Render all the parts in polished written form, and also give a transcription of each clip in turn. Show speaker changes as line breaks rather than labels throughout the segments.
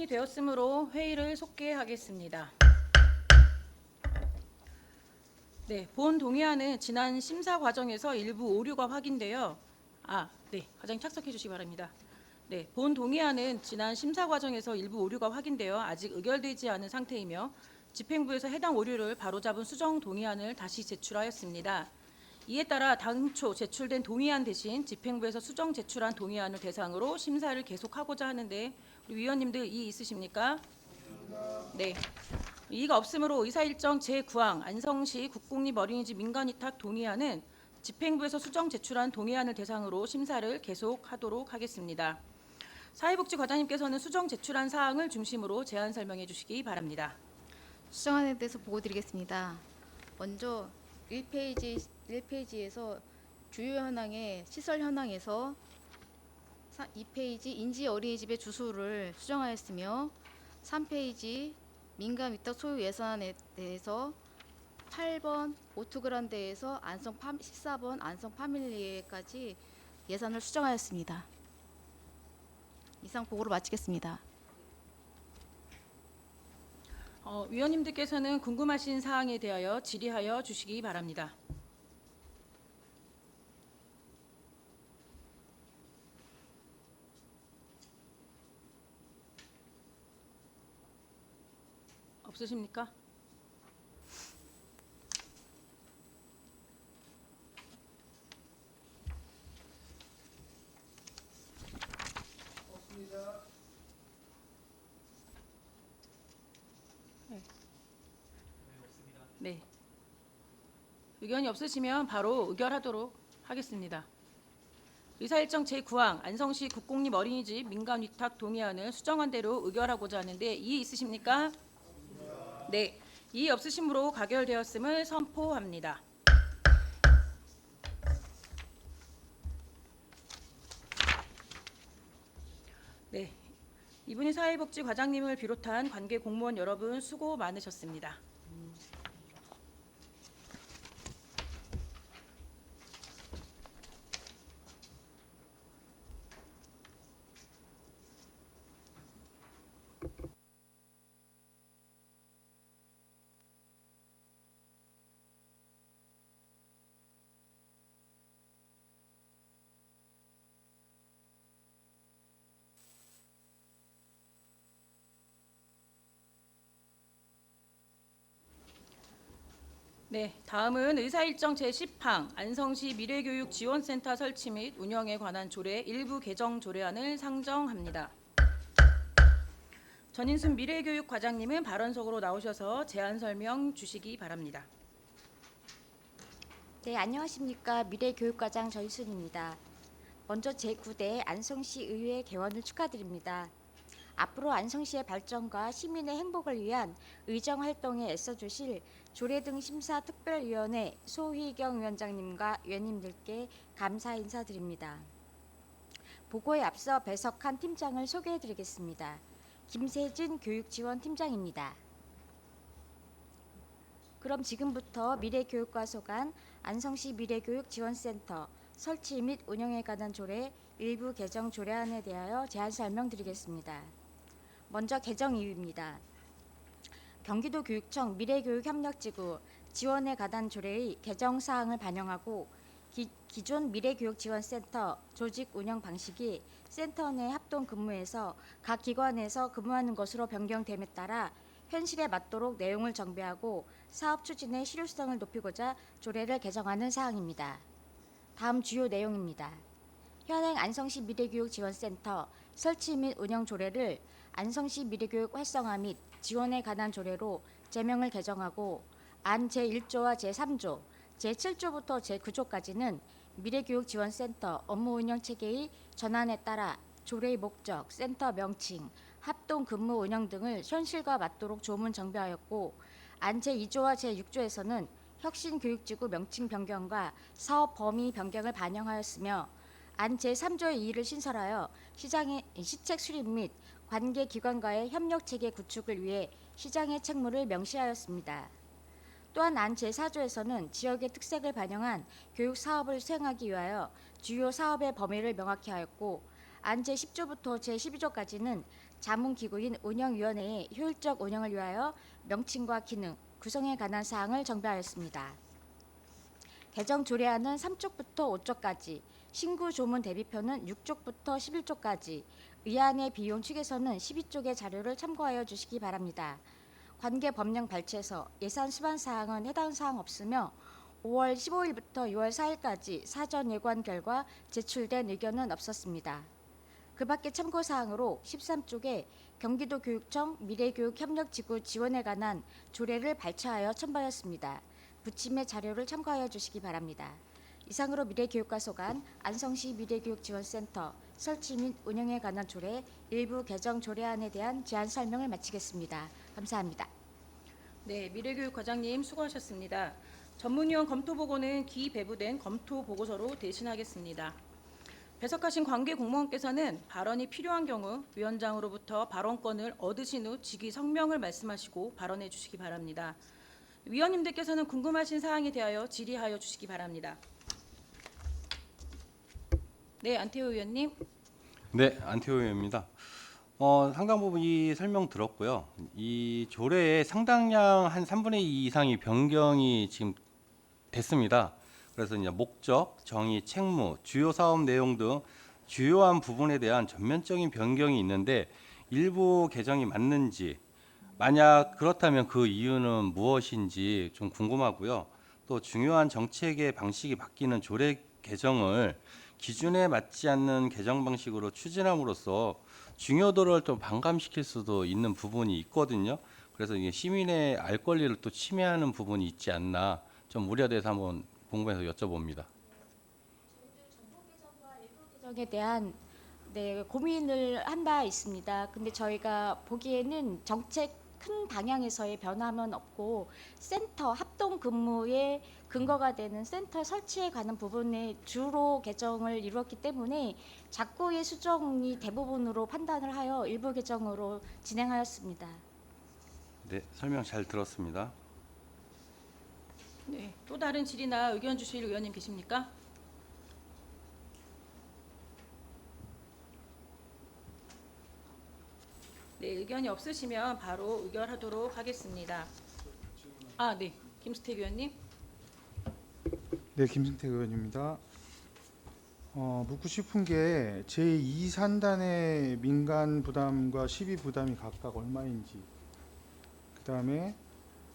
신청이 되었으므로 회의를 속개하겠습니다. 네, 본 동의안은 지난 심사 과정에서 일부 오류가 확인되어 과장님 착석해 주시기 바랍니다. 네, 본 동의안은 지난 심사 과정에서 일부 오류가 확인되어 아직 의결되지 않은 상태이며 집행부에서 해당 오류를 바로잡은 수정 동의안을 다시 제출하였습니다. 이에 따라 당초 제출된 동의안 대신 집행부에서 수정 제출한 동의안을 대상으로 심사를 계속하고자 하는데 우리 위원님들 이의 있으십니까? 네. 이의가 없으므로 의사일정 제9항 안성시 국공립 어린이집 민간위탁 동의안은 집행부에서 수정 제출한 동의안을 대상으로 심사를 계속하도록 하겠습니다. 사회복지과장님께서는 수정 제출한 사항을 중심으로 제안 설명해 주시기 바랍니다.
수정안에 대해서 보고 드리겠습니다. 먼저 1페이지에서 주요 현황의 시설 현황에서 2페이지 인지 어린이집의 주소를 수정하였으며 3페이지 민간 위탁 소유 예산에 대해서 8번 오투그란데에서 14번 안성 파밀리에까지 예산을 수정하였습니다. 이상 보고를 마치겠습니다.
위원님들께서는 궁금하신 사항에 대하여 질의하여 주시기 바랍니다. 없으십니까?
없습니다.
네. 의견이 없으시면 바로 의결하도록 하겠습니다. 의사일정 제9항 안성시 국공립 어린이집 민간위탁 동의안을 수정한 대로 의결하고자 하는데 이의 있으십니까? 네. 이의 없으시므로 가결되었음을 선포합니다. 네. 이분이 사회복지과장님을 비롯한 관계 공무원 여러분 수고 많으셨습니다. 네, 다음은 의사일정 제10항 안성시 미래교육지원센터 설치 및 운영에 관한 조례 일부 개정 조례안을 상정합니다. 전인순 미래교육과장님은 발언석으로 나오셔서 제안 설명 주시기 바랍니다.
네, 안녕하십니까. 미래교육과장 전인순입니다. 먼저 제9대 안성시 의회 개원을 축하드립니다. 앞으로 안성시의 발전과 시민의 행복을 위한 의정활동에 애써주실 조례 등 심사특별위원회 소희경 위원장님과 위원님들께 감사 인사드립니다. 보고에 앞서 배석한 팀장을 소개해드리겠습니다. 김세진 교육지원팀장입니다. 그럼 지금부터 미래교육과 소관 안성시 미래교육지원센터 설치 및 운영에 관한 조례 일부 개정 조례안에 대하여 제안 설명드리겠습니다. 먼저 개정 이유입니다. 경기도교육청 미래교육협력지구 지원에 관한 조례의 개정 사항을 반영하고 기존 미래교육지원센터 조직 운영 방식이 센터 내 합동 근무에서 각 기관에서 근무하는 것으로 변경됨에 따라 현실에 맞도록 내용을 정비하고 사업 추진의 실효성을 높이고자 조례를 개정하는 사항입니다. 다음 주요 내용입니다. 현행 안성시 미래교육지원센터 설치 및 운영 조례를 안성시 미래교육 활성화 및 지원에 관한 조례로 제명을 개정하고 안 제1조와 제3조, 제7조부터 제9조까지는 미래교육지원센터 업무 운영 체계의 전환에 따라 조례의 목적, 센터 명칭, 합동 근무 운영 등을 현실과 맞도록 조문 정비하였고 안 제2조와 제6조에서는 혁신교육지구 명칭 변경과 사업 범위 변경을 반영하였으며 안 제3조의 2를 신설하여 시장의 시책 수립 및 관계기관과의 협력체계 구축을 위해 시장의 책무를 명시하였습니다. 또한 안 제4조에서는 지역의 특색을 반영한 교육 사업을 수행하기 위하여 주요 사업의 범위를 명확히 하였고 안 제10조부터 제12조까지는 자문기구인 운영위원회의 효율적 운영을 위하여 명칭과 기능, 구성에 관한 사항을 정비하였습니다. 개정 조례안은 3쪽부터 5쪽까지, 신구 조문 대비표는 6쪽부터 11쪽까지, 의안의 비용 축에서는 12쪽의 자료를 참고하여 주시기 바랍니다. 관계 법령 발췌서, 예산 수반 사항은 해당 사항 없으며 5월 15일부터 6월 4일까지 사전 예관 결과 제출된 의견은 없었습니다. 그 밖에 참고 사항으로 13쪽에 경기도교육청 미래교육협력지구 지원에 관한 조례를 발췌하여 첨부하였습니다. 부침의 자료를 참고하여 주시기 바랍니다. 이상으로 미래교육과 소관 안성시 미래교육지원센터 설치 및 운영에 관한 조례 일부 개정 조례안에 대한 제안 설명을 마치겠습니다. 감사합니다.
네, 미래교육 과장님 수고하셨습니다. 전문위원 검토보고는 기배부된 검토보고서로 대신하겠습니다. 배석하신 관계 공무원께서는 발언이 필요한 경우 위원장으로부터 발언권을 얻으신 후 직위 성명을 말씀하시고 발언해 주시기 바랍니다. 위원님들께서는 궁금하신 사항에 대하여 질의하여 주시기 바랍니다. 네, 안태호 의원님.
네, 안태호 의원입니다. 상당 부분 이 설명 들었고요. 이 조례의 상당량 한 3분의 2 이상이 변경이 지금 됐습니다. 그래서 이제 목적, 정의, 책무, 주요 사업 내용 등 주요한 부분에 대한 전면적인 변경이 있는데 일부 개정이 맞는지, 만약 그렇다면 그 이유는 무엇인지 좀 궁금하고요. 또 중요한 정책의 방식이 바뀌는 조례 개정을 기준에 맞지 않는 개정 방식으로 추진함으로써 중요도를 좀 반감시킬 수도 있는 부분이 있거든요. 그래서 이게 시민의 알 권리를 또 침해하는 부분이 있지 않나 좀 우려돼서 한번 공부해서 여쭤봅니다.
개정에 대한 고민을 한 바 있습니다. 근데 저희가 보기에는 정책 큰 방향에서의 변함은 없고 센터 합동 근무의 근거가 되는 센터 설치에 관한 부분에 주로 개정을 이루었기 때문에 작고의 수정이 대부분으로 판단을 하여 일부 개정으로 진행하였습니다.
네, 설명 잘 들었습니다.
네, 또 다른 질의나 의견 주실 의원님 계십니까? 네, 의견이 없으시면 바로 의결하도록 하겠습니다. 네, 김수택 의원님.
네, 김승택 의원입니다. 묻고 싶은 게 제2산단의 민간 부담과 시비 부담이 각각 얼마인지, 그다음에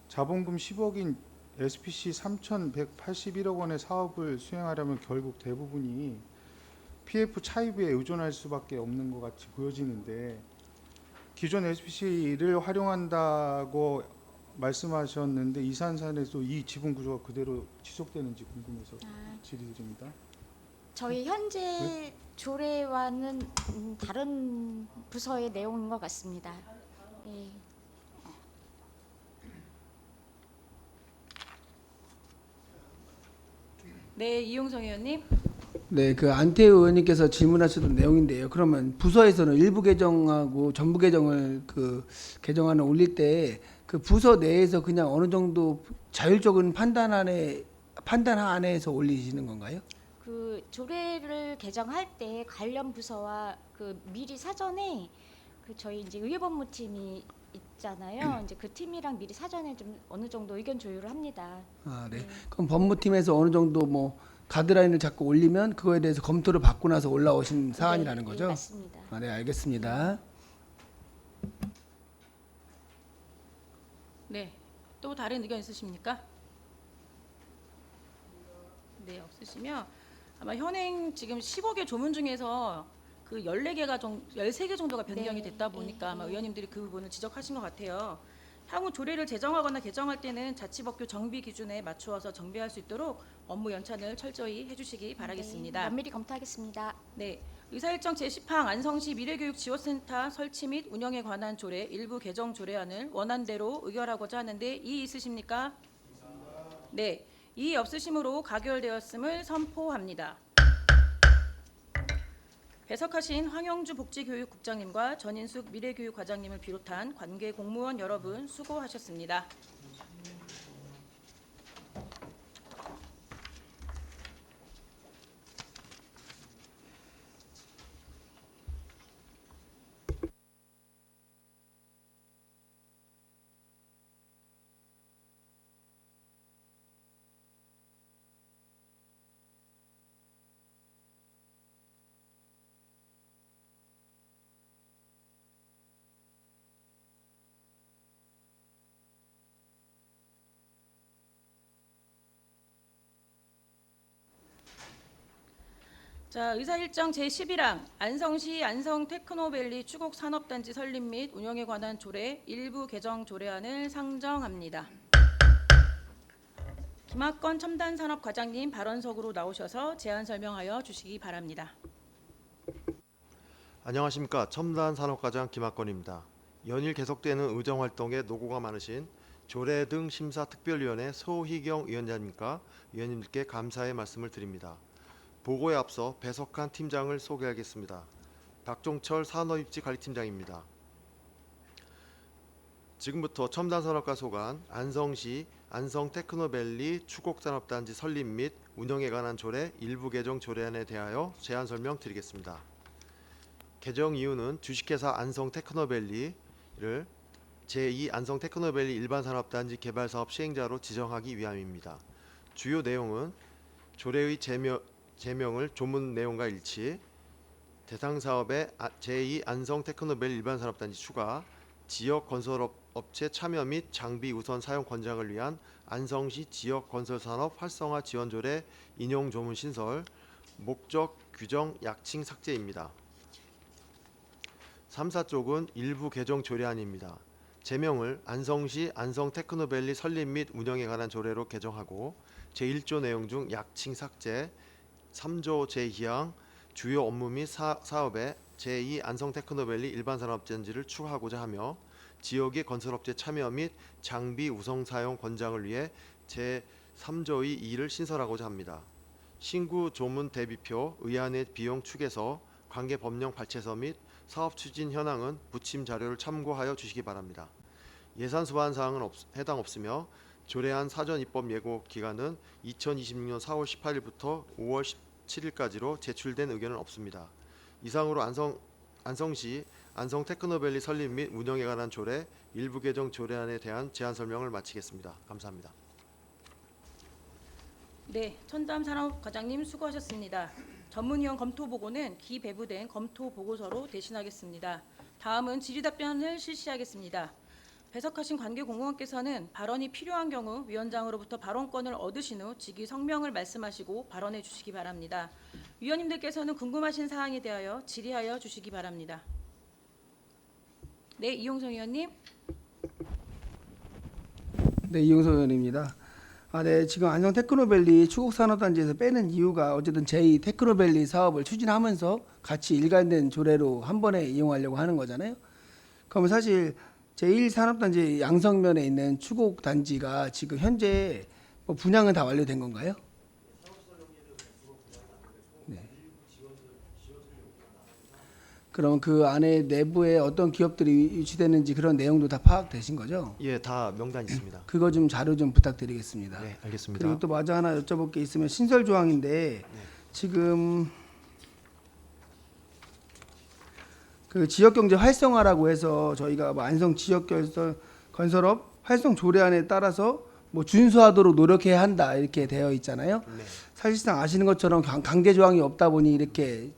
자본금 10억인 SPC 3,181억 원의 사업을 수행하려면 결국 대부분이 PF 차입에 의존할 수밖에 없는 것 같이 보여지는데 기존 SPC를 활용한다고 말씀하셨는데 이산산에서 이 지분 구조가 그대로 지속되는지 궁금해서 질의드립니다.
저희 현재 조례와는 다른 부서의 내용인 것 같습니다. 네.
네, 이용성 의원님.
네, 그 안태호 의원님께서 질문하셨던 내용인데요. 그러면 부서에서는 일부 개정하고 전부 개정을 개정안을 올릴 때 그 부서 내에서 그냥 어느 정도 자율적인 판단 안에서 올리시는 건가요?
그 조례를 개정할 때 관련 부서와 미리 사전에 저희 이제 의회법무팀이 있잖아요. 이제 그 팀이랑 미리 사전에 좀 어느 정도 의견 조율을 합니다.
네.
네.
그럼 법무팀에서 어느 정도 뭐 가드라인을 자꾸 올리면 그거에 대해서 검토를 받고 나서 올라오신 사안이라는
네,
거죠?
맞습니다.
네, 알겠습니다.
네, 또 다른 의견 있으십니까? 네, 없으시면 아마 현행 지금 15개 조문 중에서 그 13개 정도가 변경이
네,
됐다 보니까
네,
아마
네.
의원님들이 그 부분을 지적하신 것 같아요. 향후 조례를 제정하거나 개정할 때는 자치법규 정비 기준에 맞추어서 정비할 수 있도록 업무 연찬을 철저히 해주시기 바라겠습니다.
네, 면밀히 검토하겠습니다.
네, 의사일정 제10항 안성시 미래교육지원센터 설치 및 운영에 관한 조례 일부 개정 조례안을 원안대로 의결하고자 하는데 이의 있으십니까? 네, 이의 없으심으로 가결되었음을 선포합니다. 배석하신 황영주 복지교육국장님과 전인숙 미래교육과장님을 비롯한 관계 공무원 여러분 수고하셨습니다. 자, 의사일정 제11항 안성시 안성테크노밸리 추곡산업단지 설립 및 운영에 관한 조례 일부 개정 조례안을 상정합니다. 김학건 첨단산업과장님 발언석으로 나오셔서 제안 설명하여 주시기 바랍니다.
안녕하십니까. 첨단산업과장 김학건입니다. 연일 계속되는 의정활동에 노고가 많으신 조례 등 심사특별위원회 소희경 위원장님과 위원님들께 감사의 말씀을 드립니다. 보고에 앞서 배석한 팀장을 소개하겠습니다. 박종철 산업입지관리팀장입니다. 지금부터 첨단산업과 소관 안성시 안성테크노밸리 추곡산업단지 설립 및 운영에 관한 조례 일부 개정 조례안에 대하여 제안 설명드리겠습니다. 개정 이유는 주식회사 안성테크노밸리를 제2 안성테크노밸리 일반산업단지 개발사업 시행자로 지정하기 위함입니다. 주요 내용은 조례의 제명을 조문 내용과 일치, 대상 사업에 제2 안성테크노밸리 일반산업단지 추가, 지역 건설업체 참여 및 장비 우선 사용 권장을 위한 안성시 지역 건설산업 활성화 지원조례 인용 조문 신설, 목적 규정 약칭 삭제입니다. 3, 4쪽은 일부 개정 조례안입니다. 제명을 안성시 안성테크노밸리 설립 및 운영에 관한 조례로 개정하고 제1조 내용 중 약칭 삭제, 3조 제2항 주요 업무 및 사업에 제2 안성테크노밸리 일반산업단지를 추가하고자 하며 지역의 건설업체 참여 및 장비 우선 사용 권장을 위해 제3조의 2를 신설하고자 합니다. 신구 조문 대비표 의안의 비용 축에서 관계 법령 발췌서 및 사업 추진 현황은 부침 자료를 참고하여 주시기 바랍니다. 예산 소환 사항은 해당 없으며 조례안 사전 입법 예고 기간은 2026년 4월 18일부터 5월 17일까지로 제출된 의견은 없습니다. 이상으로 안성시 안성테크노밸리 설립 및 운영에 관한 조례 일부 개정 조례안에 대한 제안 설명을 마치겠습니다. 감사합니다.
네, 첨단산업과장님 수고하셨습니다. 전문위원 검토 보고는 기배부된 검토 보고서로 대신하겠습니다. 다음은 질의답변을 실시하겠습니다. 배석하신 관계 공무원께서는 발언이 필요한 경우 위원장으로부터 발언권을 얻으신 후 직위 성명을 말씀하시고 발언해 주시기 바랍니다. 위원님들께서는 궁금하신 사항에 대하여 질의하여 주시기 바랍니다. 네, 이용성 위원님.
네, 이용석 의원입니다. 네, 지금 안성테크노밸리 추곡산업단지에서 빼는 이유가 어쨌든 제2 테크노밸리 사업을 추진하면서 같이 일관된 조례로 한 번에 이용하려고 하는 거잖아요. 그러면 사실 제1 산업단지 양성면에 있는 추곡단지가 지금 현재 뭐 분양은 다 완료된 건가요? 네. 그럼 그 안에 내부에 어떤 기업들이 유치되는지 그런 내용도 다 파악되신 거죠?
예, 다 명단 있습니다.
그거 좀 자료 좀 부탁드리겠습니다.
네, 알겠습니다.
그리고 또 마저 하나 여쭤볼 게 있으면 신설 조항인데 지금 그 지역경제 활성화라고 해서 저희가 뭐 안성 지역 건설업 활성 조례안에 따라서 뭐 준수하도록 노력해야 한다 이렇게 되어 있잖아요.
네.
사실상 아시는 것처럼 강제 조항이 없다 보니 이렇게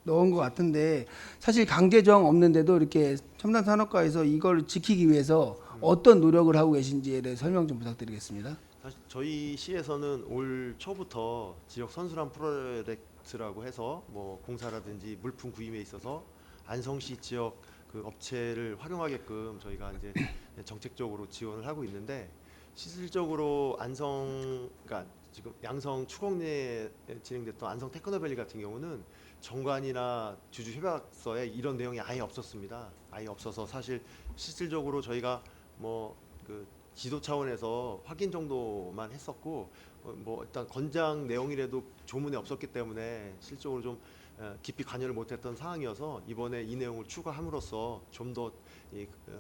넣은 것 같은데 사실 강제 조항 없는데도 이렇게 첨단 산업과에서 이걸 지키기 위해서 어떤 노력을 하고 계신지에 대해 설명 좀 부탁드리겠습니다.
사실 저희 시에서는 올 초부터 지역 선순환 프로젝트라고 해서 뭐 공사라든지 물품 구입에 있어서 안성시 지역 그 업체를 활용하게끔 저희가 이제 정책적으로 지원을 하고 있는데 실질적으로 그러니까 지금 양성 추곡내에 진행됐던 안성 테크노밸리 같은 경우는 정관이나 주주 협약서에 이런 내용이 아예 없었습니다. 아예 없어서 사실 실질적으로 저희가 뭐 그 지도 차원에서 확인 정도만 했었고 뭐 일단 건장 내용이라도 조문에 없었기 때문에 실질적으로 좀 깊이 관여를 못했던 상황이어서 이번에 이 내용을 추가함으로써 좀 더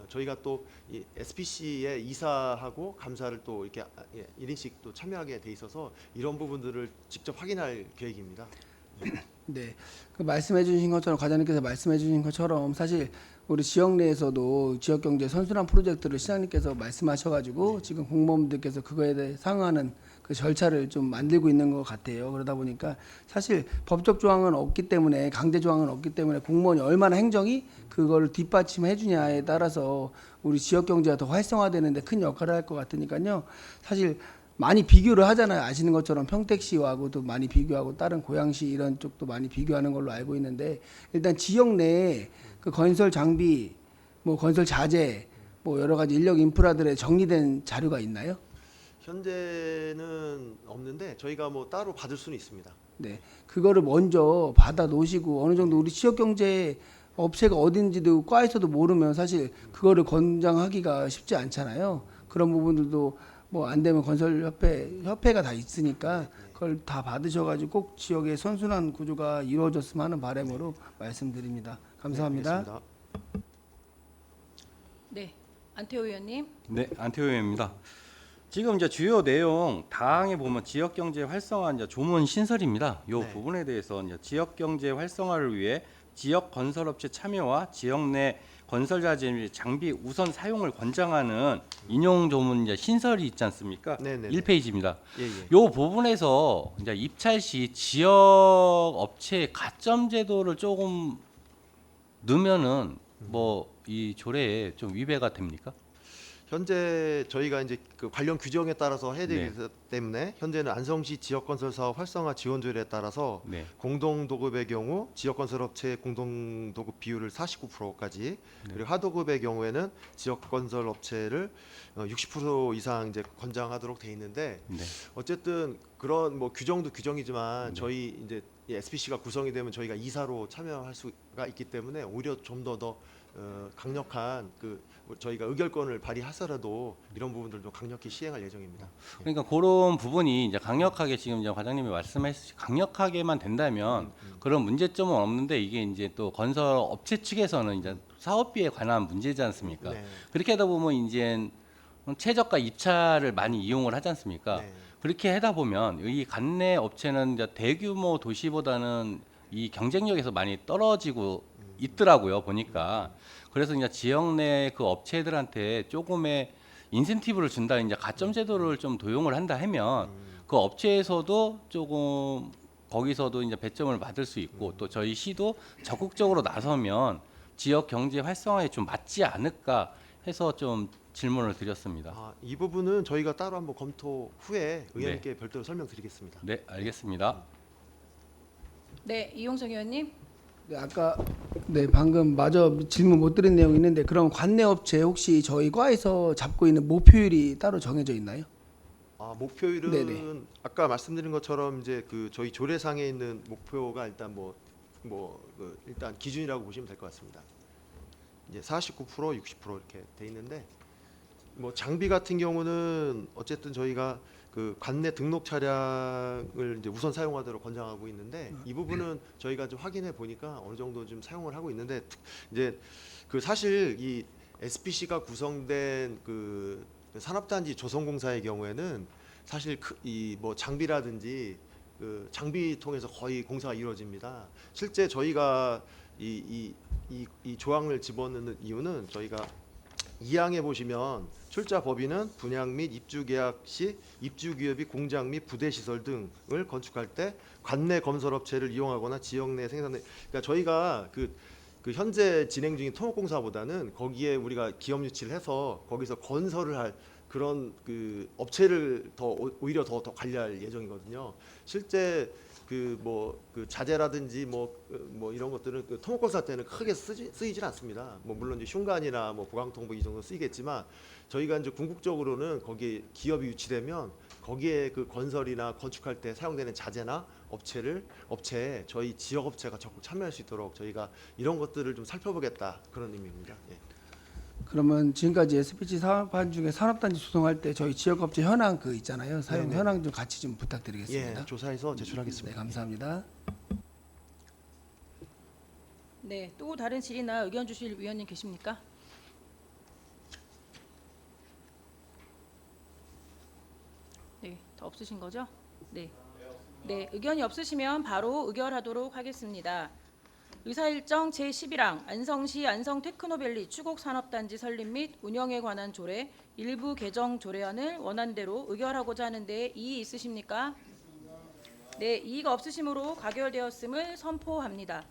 저희가 또 이 SPC에 이사하고 감사를 또 이렇게 1인씩 또 참여하게 돼 있어서 이런 부분들을 직접 확인할 계획입니다.
네, 그 말씀해주신 것처럼 과장님께서 말씀해주신 것처럼 사실 우리 지역 내에서도 지역 경제 선순환 프로젝트를 시장님께서 말씀하셔가지고 지금 공무원들께서 그거에 대해 상응하는 그 절차를 좀 만들고 있는 것 같아요. 그러다 보니까 사실 법적 조항은 없기 때문에 강제 조항은 없기 때문에 공무원이 얼마나 행정이 그걸 뒷받침해 주냐에 따라서 우리 지역 경제가 더 활성화되는데 큰 역할을 할 것 같으니까요. 사실 많이 비교를 하잖아요. 아시는 것처럼 평택시하고도 많이 비교하고 다른 고양시 이런 쪽도 많이 비교하는 걸로 알고 있는데 일단 지역 내에 그 건설 장비, 뭐 건설 자재, 뭐 여러 가지 인력 인프라들의 정리된 자료가 있나요?
현재는 없는데 저희가 뭐 따로 받을 수는 있습니다.
네, 그거를 먼저 받아 놓으시고 어느 정도 우리 지역 경제 업체가 어딘지도 과에서도 모르면 사실 그거를 권장하기가 쉽지 않잖아요. 그런 부분들도 뭐 안 되면 건설협회가 다 있으니까 그걸 다 받으셔가지고 꼭 지역의 선순환 구조가 이루어졌으면 하는 바람으로 말씀드립니다. 감사합니다.
알겠습니다.
네, 안태호 의원님.
네, 안태호 의원입니다. 지금 이제 주요 내용 다항에 보면 지역 경제 활성화 이제 조문 신설입니다. 이
네.
부분에 대해서 이제 지역 경제 활성화를 위해 지역 건설업체 참여와 지역 내 건설 자재 및 장비 우선 사용을 권장하는 인용 조문 이제 신설이 있지 않습니까?
네네.
1페이지입니다.
예, 예.
요 부분에서 이제 입찰 시 지역 업체 가점 제도를 조금 넣으면은 뭐 이 조례에 좀 위배가 됩니까?
현재 저희가 이제 그 관련 규정에 따라서 해야 되기
네.
때문에 현재는 안성시 지역건설사업 활성화 지원조례에 따라서
네.
공동도급의 경우 지역건설업체의 공동도급 비율을 49%까지 그리고 하도급의 경우에는 지역건설업체를 60% 이상 이제 권장하도록 돼 있는데
네.
어쨌든 그런 뭐 규정도 규정이지만
네.
저희 이제 SPC가 구성이 되면 저희가 이사로 참여할 수가 있기 때문에 오히려 좀 더 강력한 그 저희가 의결권을 발휘하더라도 이런 부분들 좀 강력히 시행할 예정입니다.
그러니까 그런 부분이 이제 강력하게 지금 이제 과장님이 말씀하셨듯이 강력하게만 된다면 그런 문제점은 없는데 이게 이제 또 건설 업체 측에서는 이제 사업비에 관한 문제지 않습니까?
네.
그렇게 하다 보면 이제 최저가 입찰을 많이 이용을 하지 않습니까?
네.
그렇게 하다 보면 이 관내 업체는 이제 대규모 도시보다는 이 경쟁력에서 많이 떨어지고 있더라고요 보니까. 그래서 이제 지역 내 그 업체들한테 조금의 인센티브를 준다, 이제 가점 제도를 좀 도용을 한다 하면 그 업체에서도 조금 거기서도 이제 배점을 받을 수 있고 또 저희 시도 적극적으로 나서면 지역 경제 활성화에 좀 맞지 않을까 해서 좀 질문을 드렸습니다.
아, 이 부분은 저희가 따로 한번 검토 후에 의원님께 별도로 설명드리겠습니다.
네, 알겠습니다.
네, 이용석 의원님.
네, 아까 방금 마저 질문 못 드린 내용이 있는데 그럼 관내 업체 혹시 저희 과에서 잡고 있는 목표율이 따로 정해져 있나요?
아, 목표율은
네네.
아까 말씀드린 것처럼 이제 그 저희 조례상에 있는 목표가 일단 일단 기준이라고 보시면 될 것 같습니다. 이제 49%, 60% 이렇게 돼 있는데 뭐 장비 같은 경우는 어쨌든 저희가 그 관내 등록 차량을 이제 우선 사용하도록 권장하고 있는데 이 부분은 저희가 좀 확인해 보니까 어느 정도 좀 사용을 하고 있는데 이제 그 사실 이 SPC가 구성된 그 산업단지 조성공사의 경우에는 사실 이 뭐 장비라든지 그 장비 통해서 거의 공사가 이루어집니다. 실제 저희가 이 조항을 집어넣는 이유는 저희가 2항에 보시면 출자 법인은 분양 및 입주 계약 시 입주 기업이 공장 및 부대 시설 등을 건축할 때 관내 건설업체를 이용하거나 지역 내 생산에 그러니까 저희가 그 현재 진행 중인 토목공사보다는 거기에 우리가 기업 유치를 해서 거기서 건설을 할 그런 그 업체를 오히려 더 관리할 예정이거든요. 실제 그 자재라든지 뭐 이런 것들은 그 토목공사 때는 크게 쓰이질 않습니다. 뭐 물론 이제 흉관이나 뭐 보강통보 이 정도 쓰이겠지만 저희가 이제 궁극적으로는 거기에 기업이 유치되면 거기에 그 건설이나 건축할 때 사용되는 자재나 업체에 저희 지역 업체가 적극 참여할 수 있도록 저희가 이런 것들을 좀 살펴보겠다 그런 의미입니다. 예.
그러면 지금까지 SPC 사업한 중에 산업단지 조성할 때 저희 지역업체 현황 그 있잖아요. 사용
네네.
현황 좀 같이 좀 부탁드리겠습니다.
예, 조사해서 제출하겠습니다.
네, 감사합니다.
네, 또 다른 질의나 의견 주실 위원님 계십니까? 네, 더 없으신 거죠? 네. 네, 의견이 없으시면 바로 의결하도록 하겠습니다. 의사일정 제11항 안성시 안성테크노밸리 추곡산업단지 설립 및 운영에 관한 조례 일부 개정 조례안을 원안대로 의결하고자 하는데 이의 있으십니까? 네, 이의가 없으시므로 가결되었음을 선포합니다.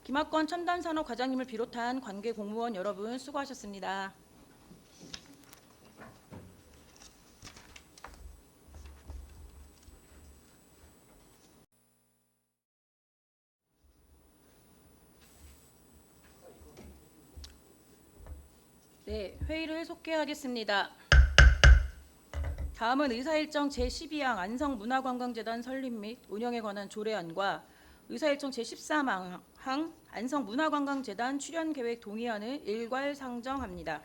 김학권 첨단산업 과장님을 비롯한 관계 공무원 여러분 수고하셨습니다. 네, 회의를 속개하겠습니다. 다음은 의사일정 제12항 안성문화관광재단 설립 및 운영에 관한 조례안과 의사일정 제13항 안성문화관광재단 출연계획 동의안을 일괄 상정합니다.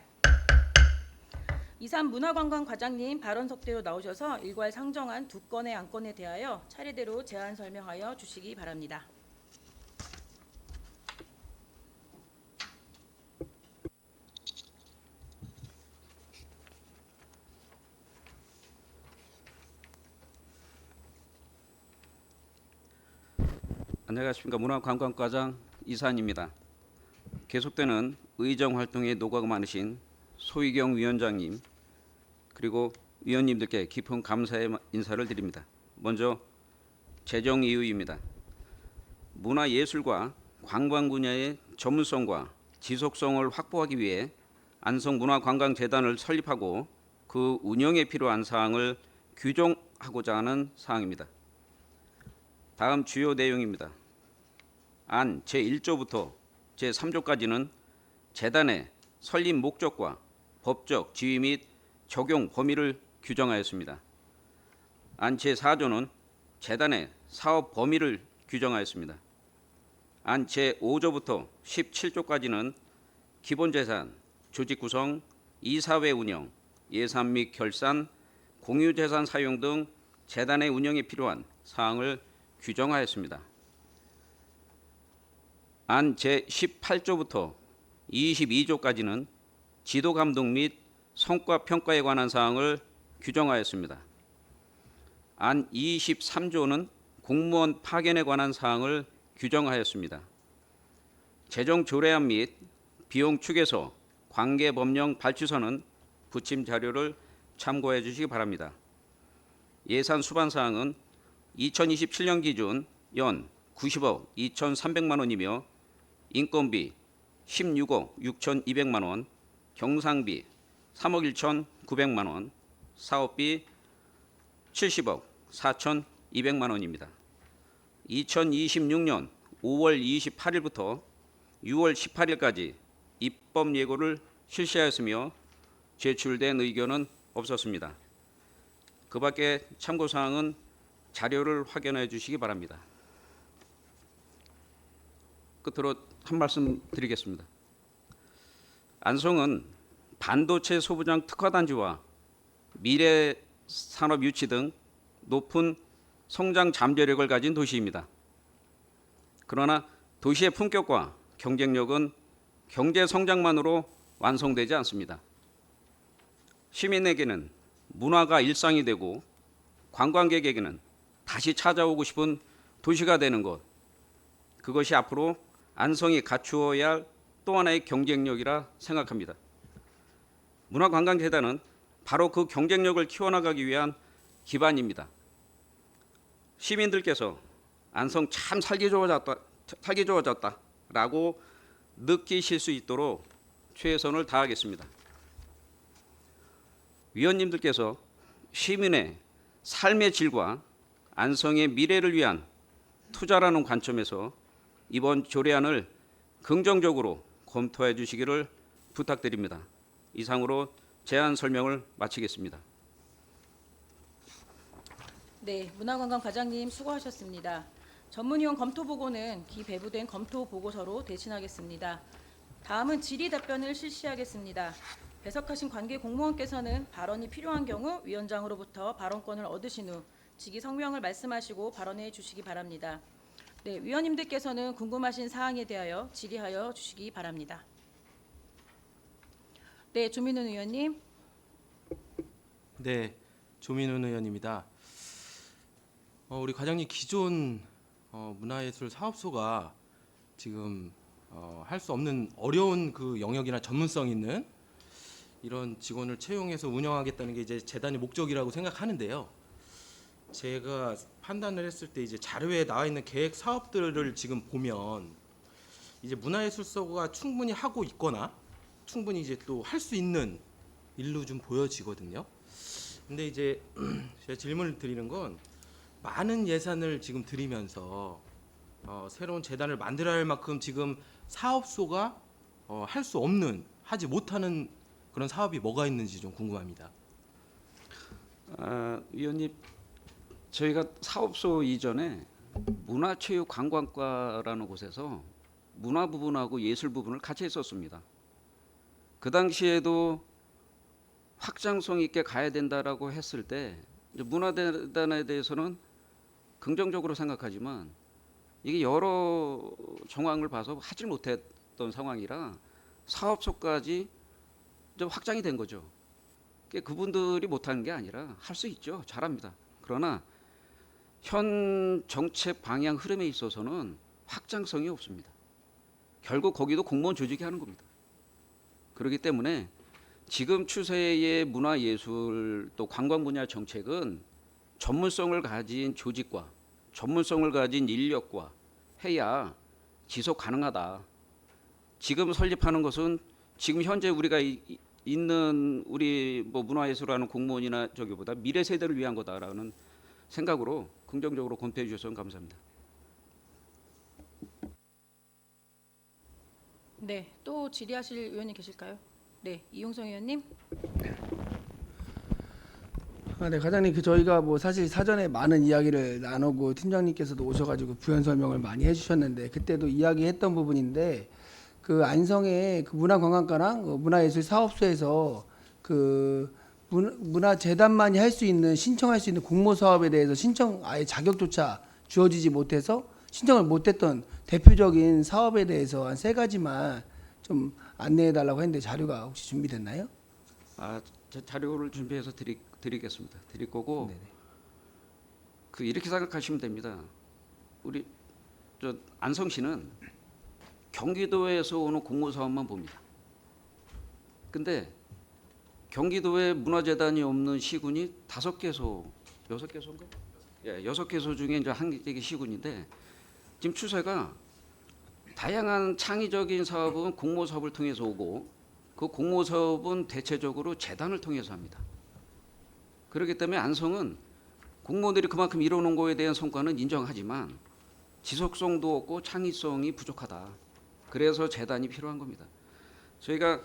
이산 문화관광 과장님 발언석대로 나오셔서 일괄 상정한 두 건의 안건에 대하여 차례대로 제안 설명하여 주시기 바랍니다.
안녕하십니까. 문화관광과장 이산입니다. 계속되는 의정 활동에 노고가 많으신 소희경 위원장님 그리고 위원님들께 깊은 감사의 인사를 드립니다. 먼저 재정 이유입니다. 문화예술과 관광 분야의 전문성과 지속성을 확보하기 위해 안성문화관광재단을 설립하고 그 운영에 필요한 사항을 규정하고자 하는 사항입니다. 다음 주요 내용입니다. 안 제1조부터 제3조까지는 재단의 설립 목적과 법적 지위 및 적용 범위를 규정하였습니다. 안 제4조는 재단의 사업 범위를 규정하였습니다. 안 제5조부터 17조까지는 기본재산, 조직 구성, 이사회 운영, 예산 및 결산, 공유재산 사용 등 재단의 운영에 필요한 사항을 규정하였습니다. 안 제18조부터 22조까지는 지도 감독 및 성과 평가에 관한 사항을 규정하였습니다. 안 23조는 공무원 파견에 관한 사항을 규정하였습니다. 재정 조례안 및 비용 축에서 관계 법령 발주서는 부침 자료를 참고해 주시기 바랍니다. 예산 수반 사항은 2027년 기준 연 90억 2,300만 원이며 인건비 16억 6,200만 원, 경상비 3억 1,900만 원, 사업비 70억 4,200만 원입니다. 2026년 5월 28일부터 6월 18일까지 입법 예고를 실시하였으며 제출된 의견은 없었습니다. 그 밖에 참고사항은 자료를 확인해 주시기 바랍니다. 끝으로 한 말씀 드리겠습니다. 안성은 반도체 소부장 특화단지와 미래산업 유치 등 높은 성장 잠재력을 가진 도시입니다. 그러나 도시의 품격과 경쟁력은 경제 성장만으로 완성되지 않습니다. 시민에게는 문화가 일상이 되고 관광객에게는 다시 찾아오고 싶은 도시가 되는 것, 그것이 앞으로 안성이 갖추어야 할 또 하나의 경쟁력이라 생각합니다. 문화관광재단은 바로 그 경쟁력을 키워나가기 위한 기반입니다. 시민들께서 안성 참 살기 좋아졌다라고 느끼실 수 있도록 최선을 다하겠습니다. 위원님들께서 시민의 삶의 질과 안성의 미래를 위한 투자라는 관점에서 이번 조례안을 긍정적으로 검토해 주시기를 부탁드립니다. 이상으로 제안 설명을 마치겠습니다.
네, 문화관광 과장님 수고하셨습니다. 전문위원 검토 보고는 기배부된 검토 보고서로 대신하겠습니다. 다음은 질의 답변을 실시하겠습니다. 배석하신 관계 공무원께서는 발언이 필요한 경우 위원장으로부터 발언권을 얻으신 후 직위 성명을 말씀하시고 발언해 주시기 바랍니다. 네, 위원님들께서는 궁금하신 사항에 대하여 질의하여 주시기 바랍니다. 네, 조민훈 의원님.
네, 조민훈 의원입니다. 우리 과장님 기존 문화예술 사업소가 지금 할 수 없는 어려운 그 영역이나 전문성 있는 이런 직원을 채용해서 운영하겠다는 게 이제 재단의 목적이라고 생각하는데요. 제가 판단을 했을 때 이제 자료에 나와 있는 계획 사업들을 지금 보면 이제 문화예술서가 충분히 하고 있거나 충분히 이제 또 할 수 있는 일로 좀 보여지거든요. 근데 이제 제가 질문을 드리는 건 많은 예산을 지금 들이면서 새로운 재단을 만들어야 할 만큼 지금 사업소가 할 수 없는, 하지 못하는 그런 사업이 뭐가 있는지 좀 궁금합니다.
위원님, 저희가 사업소 이전에 문화체육관광과라는 곳에서 문화 부분하고 예술 부분을 같이 했었습니다. 그 당시에도 확장성 있게 가야 된다라고 했을 때 이제 문화재단에 대해서는 긍정적으로 생각하지만 이게 여러 정황을 봐서 하질 못했던 상황이라 사업소까지 좀 확장이 된 거죠. 그분들이 못하는 게 아니라 할 수 있죠. 잘합니다. 그러나 현 정책 방향 흐름에 있어서는 확장성이 없습니다. 결국 거기도 공무원 조직이 하는 겁니다. 그렇기 때문에 지금 추세의 문화예술 또 관광 분야 정책은 전문성을 가진 조직과 전문성을 가진 인력과 해야 지속 가능하다. 지금 설립하는 것은 지금 현재 우리가 있는 우리 뭐 문화예술하는 공무원이나 저기보다 미래 세대를 위한 거다라는 생각으로 긍정적으로 검토해 주셔서 감사합니다.
네, 또 질의하실 의원님 계실까요? 네, 이용성 의원님.
네, 과장님, 저희가 뭐 사실 사전에 많은 이야기를 나누고 팀장님께서도 오셔가지고 부연 설명을 많이 해주셨는데 그때도 이야기했던 부분인데 그 안성의 그 문화관광과랑 문화예술 사업소에서 그 문화재단만이 할 수 있는 신청할 수 있는 공모 사업에 대해서 신청 아예 자격조차 주어지지 못해서 신청을 못했던 대표적인 사업에 대해서 한 3가지만 좀 안내해달라고 했는데 자료가 혹시 준비됐나요?
제 자료를 준비해서 드리겠습니다. 드릴 거고 그 이렇게 생각하시면 됩니다. 우리 저 안성시는 경기도에서 오는 공모 사업만 봅니다. 근데 경기도에 문화재단이 없는 시군이 5개소, 6개소인가? 예, 6개소 중에 이제 한 개 시군인데 지금 추세가 다양한 창의적인 사업은 공모 사업을 통해서 오고 그 공모 사업은 대체적으로 재단을 통해서 합니다. 그렇기 때문에 안성은 공무원들이 그만큼 이뤄놓은 거에 대한 성과는 인정하지만 지속성도 없고 창의성이 부족하다. 그래서 재단이 필요한 겁니다. 저희가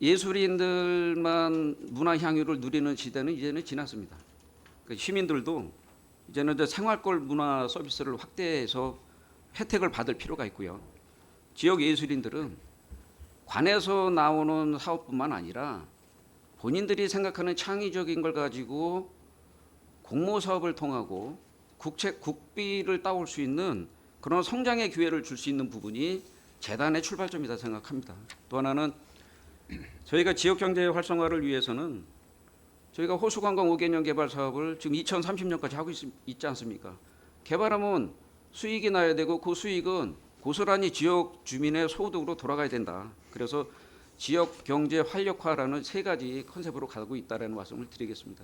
예술인들만 문화 향유를 누리는 시대는 이제는 지났습니다. 시민들도 이제는 이제 생활권 문화 서비스를 확대해서 혜택을 받을 필요가 있고요. 지역 예술인들은 관에서 나오는 사업뿐만 아니라 본인들이 생각하는 창의적인 걸 가지고 공모 사업을 통하고 국비를 따올 수 있는 그런 성장의 기회를 줄 수 있는 부분이 재단의 출발점이다 생각합니다. 또 하나는 저희가 지역 경제 활성화를 위해서는 저희가 호수관광 5개년 개발 사업을 지금 2030년까지 하고 있지 않습니까? 개발하면 수익이 나야 되고 그 수익은 고스란히 지역 주민의 소득으로 돌아가야 된다. 그래서 지역 경제 활력화라는 3가지 컨셉으로 가고 있다는 말씀을 드리겠습니다.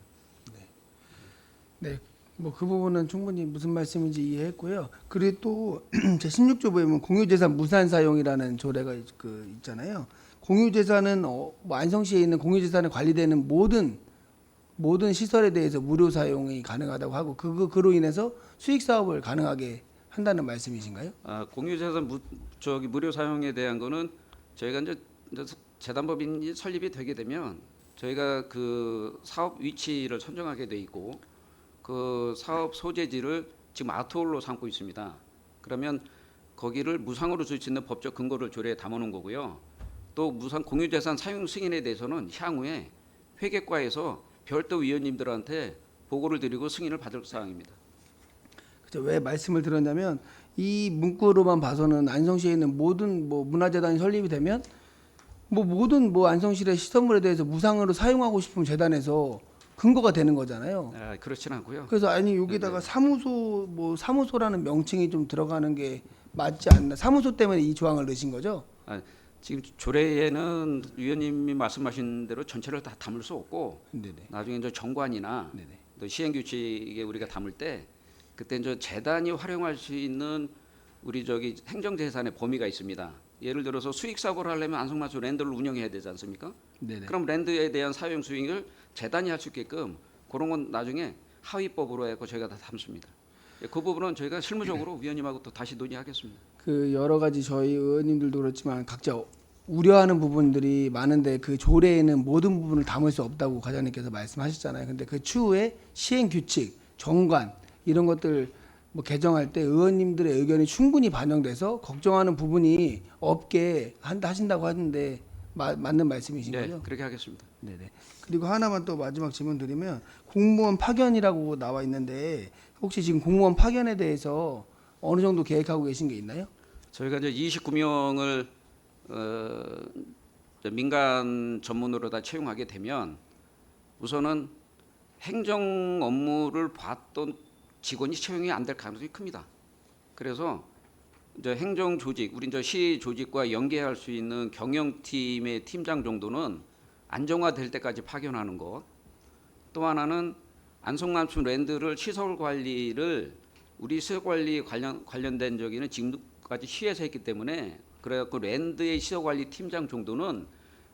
네, 뭐 그 부분은 충분히 무슨 말씀인지 이해했고요. 그리고 또 제 16조 보면 공유재산 무산 사용이라는 조례가 있잖아요. 공유재산은 뭐 안성시에 있는 공유재산에 관리되는 모든 시설에 대해서 무료 사용이 가능하다고 하고 그로 인해서 수익 사업을 가능하게 한다는 말씀이신가요?
공유재산 무료 사용에 대한 거는 저희가 이제 재단법인이 설립이 되게 되면 저희가 그 사업 위치를 선정하게 돼 있고 그 사업 소재지를 지금 아트홀로 삼고 있습니다. 그러면 거기를 무상으로 줄 수 있는 법적 근거를 조례에 담아놓은 거고요. 또 무상 공유재산 사용 승인에 대해서는 향후에 회계과에서 별도 위원님들한테 보고를 드리고 승인을 받을 사항입니다.
왜 말씀을 드렸냐면 이 문구로만 봐서는 안성시에 있는 모든 뭐 문화재단이 설립이 되면 뭐 모든 뭐 안성시의 시설물에 대해서 무상으로 사용하고 싶으면 재단에서 근거가 되는 거잖아요.
그렇진 않고요.
그래서 아니 여기다가 사무소라는 명칭이 좀 들어가는 게 맞지 않나? 사무소 때문에 이 조항을 넣으신 거죠?
지금 조례에는 위원님이 말씀하신 대로 전체를 다 담을 수 없고
네네.
나중에 이제 정관이나
네네.
또 시행규칙에 우리가 담을 때 그때 이제 재단이 활용할 수 있는 우리 저기 행정재산의 범위가 있습니다. 예를 들어서 수익 사업을 하려면 안성맞춤 랜드를 운영해야 되지 않습니까?
네네.
그럼 랜드에 대한 사용 수익을 재단이 할 수 있게끔 그런 건 나중에 하위법으로 해서 저희가 다 담습니다. 그 부분은 저희가 실무적으로 위원님하고 또 다시 논의하겠습니다.
그 여러 가지 저희 의원님들도 그렇지만 각자 우려하는 부분들이 많은데 그 조례에는 모든 부분을 담을 수 없다고 과장님께서 말씀하셨잖아요. 근데 그 추후에 시행 규칙, 정관 이런 것들 뭐 개정할 때 의원님들의 의견이 충분히 반영돼서 걱정하는 부분이 없게 하신다고 하는데 맞는 말씀이신
네,
거죠?
그렇게 하겠습니다.
네네. 그리고 하나만 또 마지막 질문 드리면 공무원 파견이라고 나와 있는데 혹시 지금 공무원 파견에 대해서 어느 정도 계획하고 계신 게 있나요?
저희가 이제 29명을 민간 전문으로 다 채용하게 되면 우선은 행정 업무를 봤던 직원이 채용이 안 될 가능성이 큽니다. 그래서 이제 행정 조직, 우리 이제 시 조직과 연계할 수 있는 경영팀의 팀장 정도는 안정화될 때까지 파견하는 것. 또 하나는 안성맞춤 랜드를 시설 관리를 우리 시설 관리 관련된 적에는 지금까지 시에서 했기 때문에 그래갖고 랜드의 시설 관리 팀장 정도는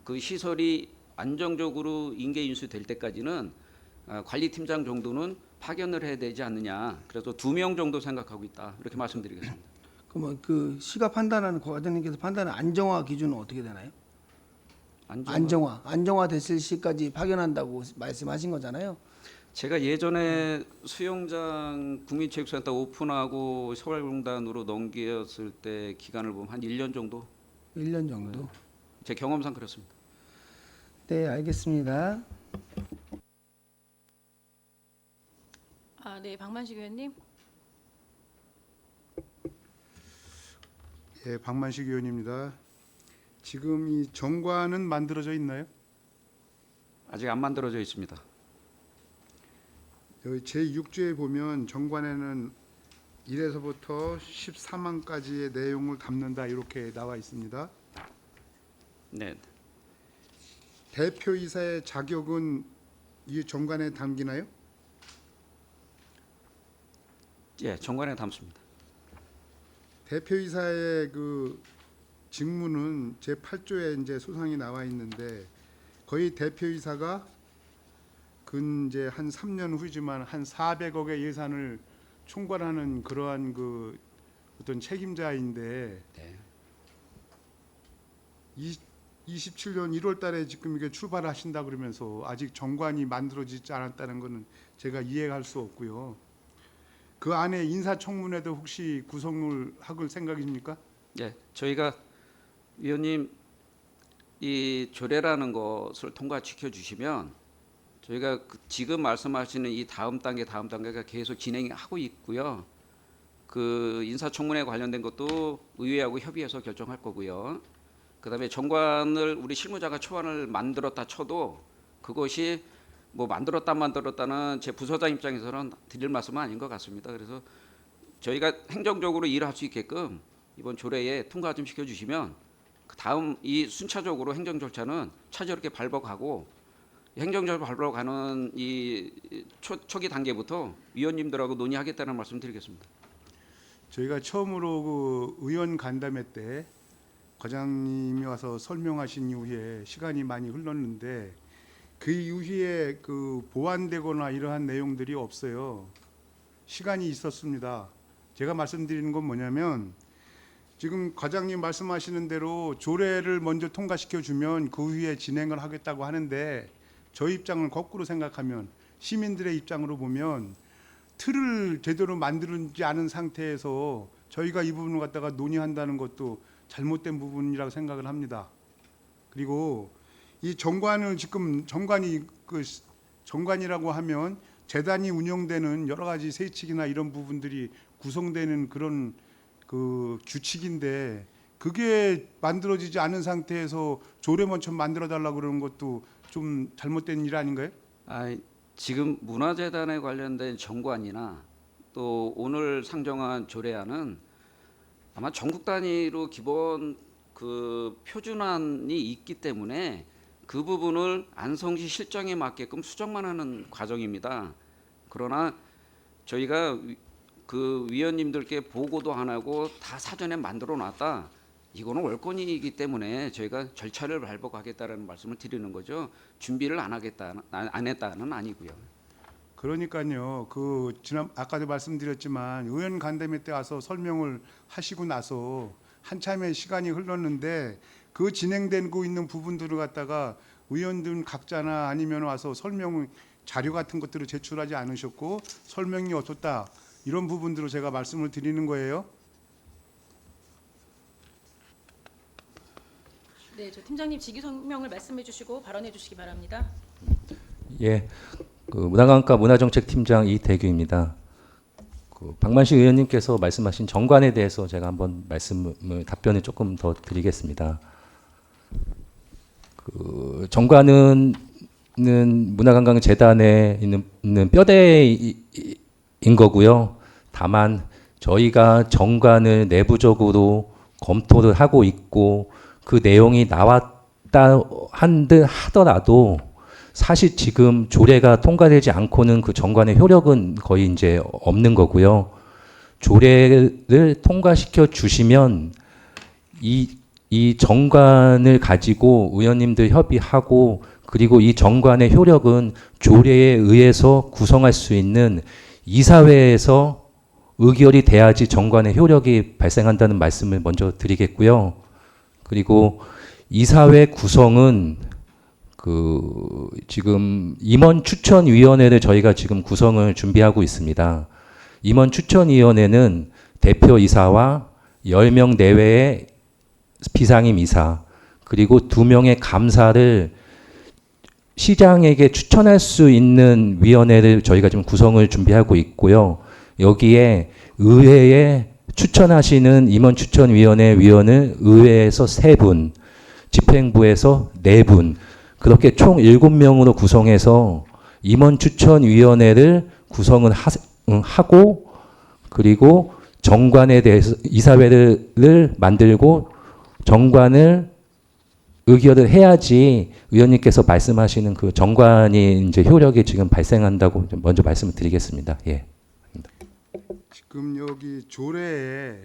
그 시설이 안정적으로 인계 인수될 때까지는 관리 팀장 정도는 파견을 해야 되지 않느냐. 그래서 2명 정도 생각하고 있다. 이렇게 말씀드리겠습니다.
그러면 그 시가 판단하는 과장님께서 판단하는 안정화 기준은 어떻게 되나요? 안정화 됐을 시까지 파견한다고 말씀하신 거잖아요.
제가 예전에 수영장 국민체육센터 오픈하고 서울공단으로 넘겼을 때 기간을 보면 한 1년 정도
1년 정도.
제 경험상 그렇습니다.
네, 알겠습니다.
네, 박만식 의원님.
예, 박만식 의원입니다. 지금 이 정관은 만들어져 있나요?
아직 안 만들어져 있습니다.
여기 제6조에 보면 정관에는 1에서부터 14만까지의 내용을 담는다 이렇게 나와 있습니다.
네,
대표이사의 자격은 이 정관에 담기나요?
예, 정관에 담습니다.
대표이사의 그 직무는 제8조에 이제 소상이 나와 있는데 거의 대표이사가 근 이제 한 3년 후지만 한 400억의 예산을 총괄하는 그러한 그 어떤 책임자인데
네.
27년 1월 달에 지금 이게 출발하신다 그러면서 아직 정관이 만들어지지 않았다는 것은 제가 이해할 수 없고요. 그 안에 인사청문회도 혹시 구성을 할 생각입니까?
예, 저희가 위원님 이 조례라는 것을 통과시켜 주시면 저희가 지금 말씀하시는 이 다음 단계가 계속 진행하고 있고요. 그 인사청문회 관련된 것도 의회하고 협의해서 결정할 거고요. 그다음에 정관을 우리 실무자가 초안을 만들었다 쳐도 그것이 뭐 만들었다는 제 부서장 입장에서는 드릴 말씀은 아닌 것 같습니다. 그래서 저희가 행정적으로 일할 수 있게끔 이번 조례에 통과 좀 시켜주시면 그 다음 이 순차적으로 행정 절차는 차질없게 밟아가고 행정적으로 밟아가는 이 초기 단계부터 위원님들하고 논의하겠다는 말씀 드리겠습니다.
저희가 처음으로 그 의원 간담회 때 과장님이 와서 설명하신 이후에 시간이 많이 흘렀는데 그 이후에 그 보완되거나 이러한 내용들이 없어요. 시간이 있었습니다. 제가 말씀드리는 건 뭐냐면 지금 과장님 말씀하시는 대로 조례를 먼저 통과시켜 주면 그 후에 진행을 하겠다고 하는데 저희 입장을 거꾸로 생각하면 시민들의 입장으로 보면 틀을 제대로 만들지 않은 상태에서 저희가 이 부분을 갖다가 논의한다는 것도 잘못된 부분이라고 생각을 합니다. 그리고 이 정관을 지금 정관이라고 하면 재단이 운영되는 여러 가지 세칙이나 이런 부분들이 구성되는 그런 그 규칙인데 그게 만들어지지 않은 상태에서 조례 먼저 만들어 달라고 그러는 것도 좀 잘못된 일 아닌가요?
지금 문화재단에 관련된 정관이나 또 오늘 상정한 조례안은 아마 전국 단위로 기본 그 표준안이 있기 때문에 그 부분을 안성시 실정에 맞게끔 수정만 하는 과정입니다. 그러나 저희가 그 위원님들께 보고도 안 하고 다 사전에 만들어 놨다. 이거는 월권이기 때문에 저희가 절차를 밟아가겠다는 말씀을 드리는 거죠. 준비를 안 했다는 아니고요.
그러니까요. 그 지난 아까도 말씀드렸지만 의원 간담회 때 와서 설명을 하시고 나서 한참의 시간이 흘렀는데 그 진행되고 있는 부분들을 갖다가 의원들 각자나 아니면 와서 설명 자료 같은 것들을 제출하지 않으셨고 설명이 없었다. 이런 부분들을 제가 말씀을 드리는 거예요.
네, 저 팀장님 직위 성명을 말씀해 주시고 발언해 주시기 바랍니다.
예, 문화관광과 문화정책팀장 이대규입니다. 박만식 의원님께서 말씀하신 정관에 대해서 제가 한번 답변을 조금 더 드리겠습니다. 정관은 문화관광재단에 있는 뼈대인 거고요. 다만 저희가 정관을 내부적으로 검토를 하고 있고 그 내용이 나왔다 하더라도 사실 지금 조례가 통과되지 않고는 그 정관의 효력은 거의 이제 없는 거고요. 조례를 통과시켜 주시면 이 정관을 가지고 의원님들 협의하고 그리고 이 정관의 효력은 조례에 의해서 구성할 수 있는 이사회에서 의결이 돼야지 정관의 효력이 발생한다는 말씀을 먼저 드리겠고요. 그리고 이사회 구성은 지금 임원 추천위원회를 저희가 지금 구성을 준비하고 있습니다. 임원 추천위원회는 대표이사와 10명 내외의 비상임 이사 그리고 2명의 감사를 시장에게 추천할 수 있는 위원회를 저희가 지금 구성을 준비하고 있고요. 여기에 의회에 추천하시는 임원추천위원회 위원을 의회에서 3분, 집행부에서 4분, 그렇게 총 7명으로 구성해서 임원추천위원회를 구성을 하고 그리고 정관에 대해서 이사회를 만들고 정관을 의결을 해야지 의원님께서 말씀하시는 그 정관이 이제 효력이 지금 발생한다고 먼저 말씀을 드리겠습니다. 예.
지금 여기 조례에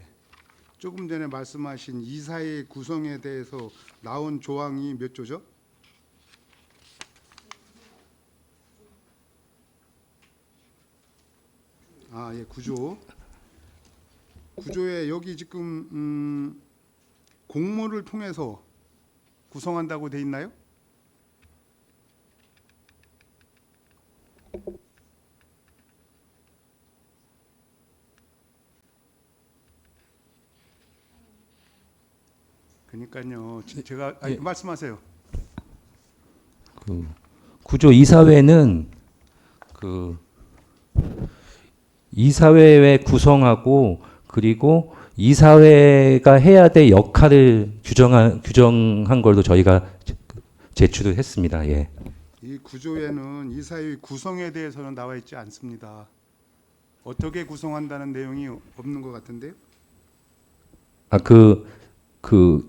조금 전에 말씀하신 이사회 구성에 대해서 나온 조항이 몇 조죠? 예, 9조. 9조에 여기 지금 공모를 통해서 구성한다고 돼 있나요? 그러니까요. 제가
예.
말씀하세요.
구조 이사회는 이사회에 구성하고 그리고 이사회가 해야 될 역할을 규정한 걸로 저희가 제출을 했습니다. 예.
이 구조에는 이사회 구성에 대해서는 나와 있지 않습니다. 어떻게 구성한다는 내용이 없는 것 같은데요?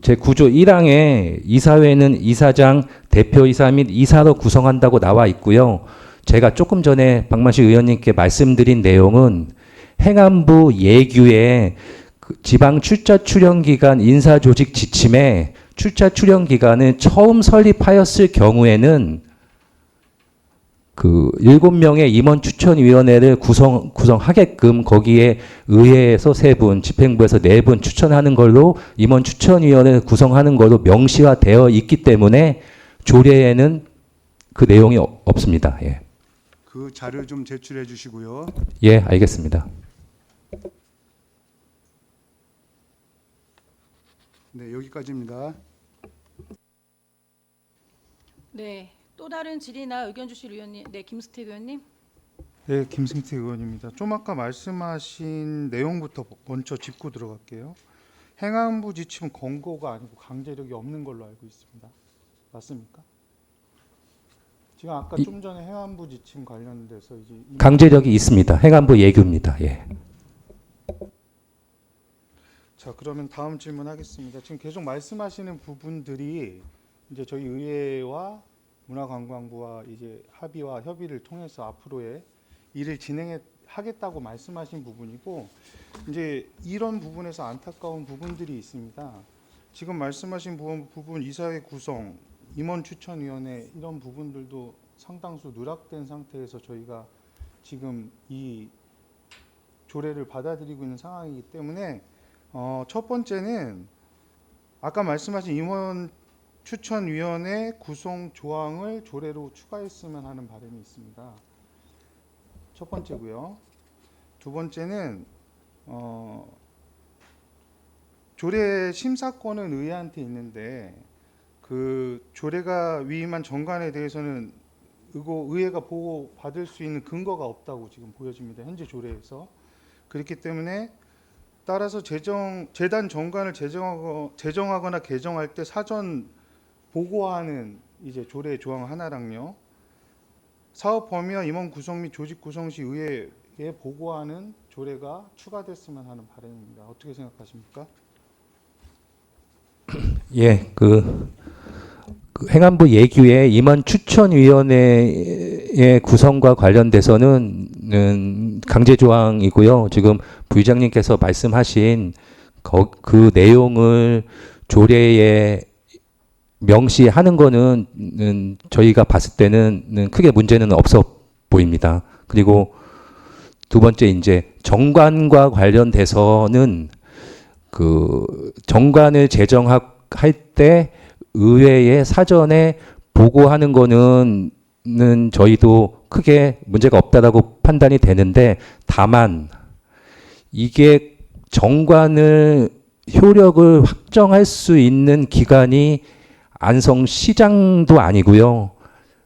제 구조 1항에 이사회는 이사장, 대표이사 및 이사로 구성한다고 나와 있고요. 제가 조금 전에 박만식 의원님께 말씀드린 내용은 행안부 예규에 지방 출자 출연 기간 인사 조직 지침에 출자 출연 기간을 처음 설립하였을 경우에는 7명의 임원 추천위원회를 구성하게끔 거기에 의회에서 3분, 집행부에서 4분 추천하는 걸로 임원 추천위원회를 구성하는 걸로 명시화되어 있기 때문에 조례에는 그 내용이 없습니다. 예.
그 자료 좀 제출해 주시고요.
예, 알겠습니다.
네, 여기까지입니다.
네, 또 다른 질의나 의견 주실 의원님, 네, 김수택 의원님.
네, 김승태 의원입니다. 좀 아까 말씀하신 내용부터 먼저 짚고 들어갈게요. 행안부 지침 권고가 아니고 강제력이 없는 걸로 알고 있습니다. 맞습니까? 지금 아까 좀 전에 행안부 지침 관련돼서 이제
강제력이 있습니다. 행안부 예규입니다. 예.
자, 그러면 다음 질문하겠습니다. 지금 계속 말씀하시는 부분들이 이제 저희 의회와 문화관광부와 이제 합의와 협의를 통해서 앞으로의 일을 진행하겠다고 말씀하신 부분이고 이제 이런 부분에서 안타까운 부분들이 있습니다. 지금 말씀하신 부분 이사회 구성, 임원추천위원회 이런 부분들도 상당수 누락된 상태에서 저희가 지금 이 조례를 받아들이고 있는 상황이기 때문에 첫 번째는 아까 말씀하신 임원 추천위원회 구성 조항을 조례로 추가했으면 하는 바람이 있습니다. 첫 번째고요. 두 번째는 조례 심사권은 의회한테 있는데 그 조례가 위임한 정관에 대해서는 의회가 보고 받을 수 있는 근거가 없다고 지금 보여집니다. 현재 조례에서. 그렇기 때문에 따라서 재단 정관을 제정하거나 개정할 때 사전 보고하는 이제 조례 조항 하나랑요. 사업 범위와 임원 구성 및 조직 구성 시 의회에 보고하는 조례가 추가됐으면 하는 바람입니다. 어떻게 생각하십니까?
예, 그 행안부 예규의 임원 추천위원회의 구성과 관련돼서는 강제 조항이고요. 지금 부의장님께서 말씀하신 그 내용을 조례에 명시하는 거는 저희가 봤을 때는 크게 문제는 없어 보입니다. 그리고 두 번째 이제 정관과 관련돼서는 그 정관을 제정할 때 의회에 사전에 보고하는 거는 저희도 크게 문제가 없다라고 판단이 되는데, 다만 이게 정관을 효력을 확정할 수 있는 기관이 안성시장도 아니고요,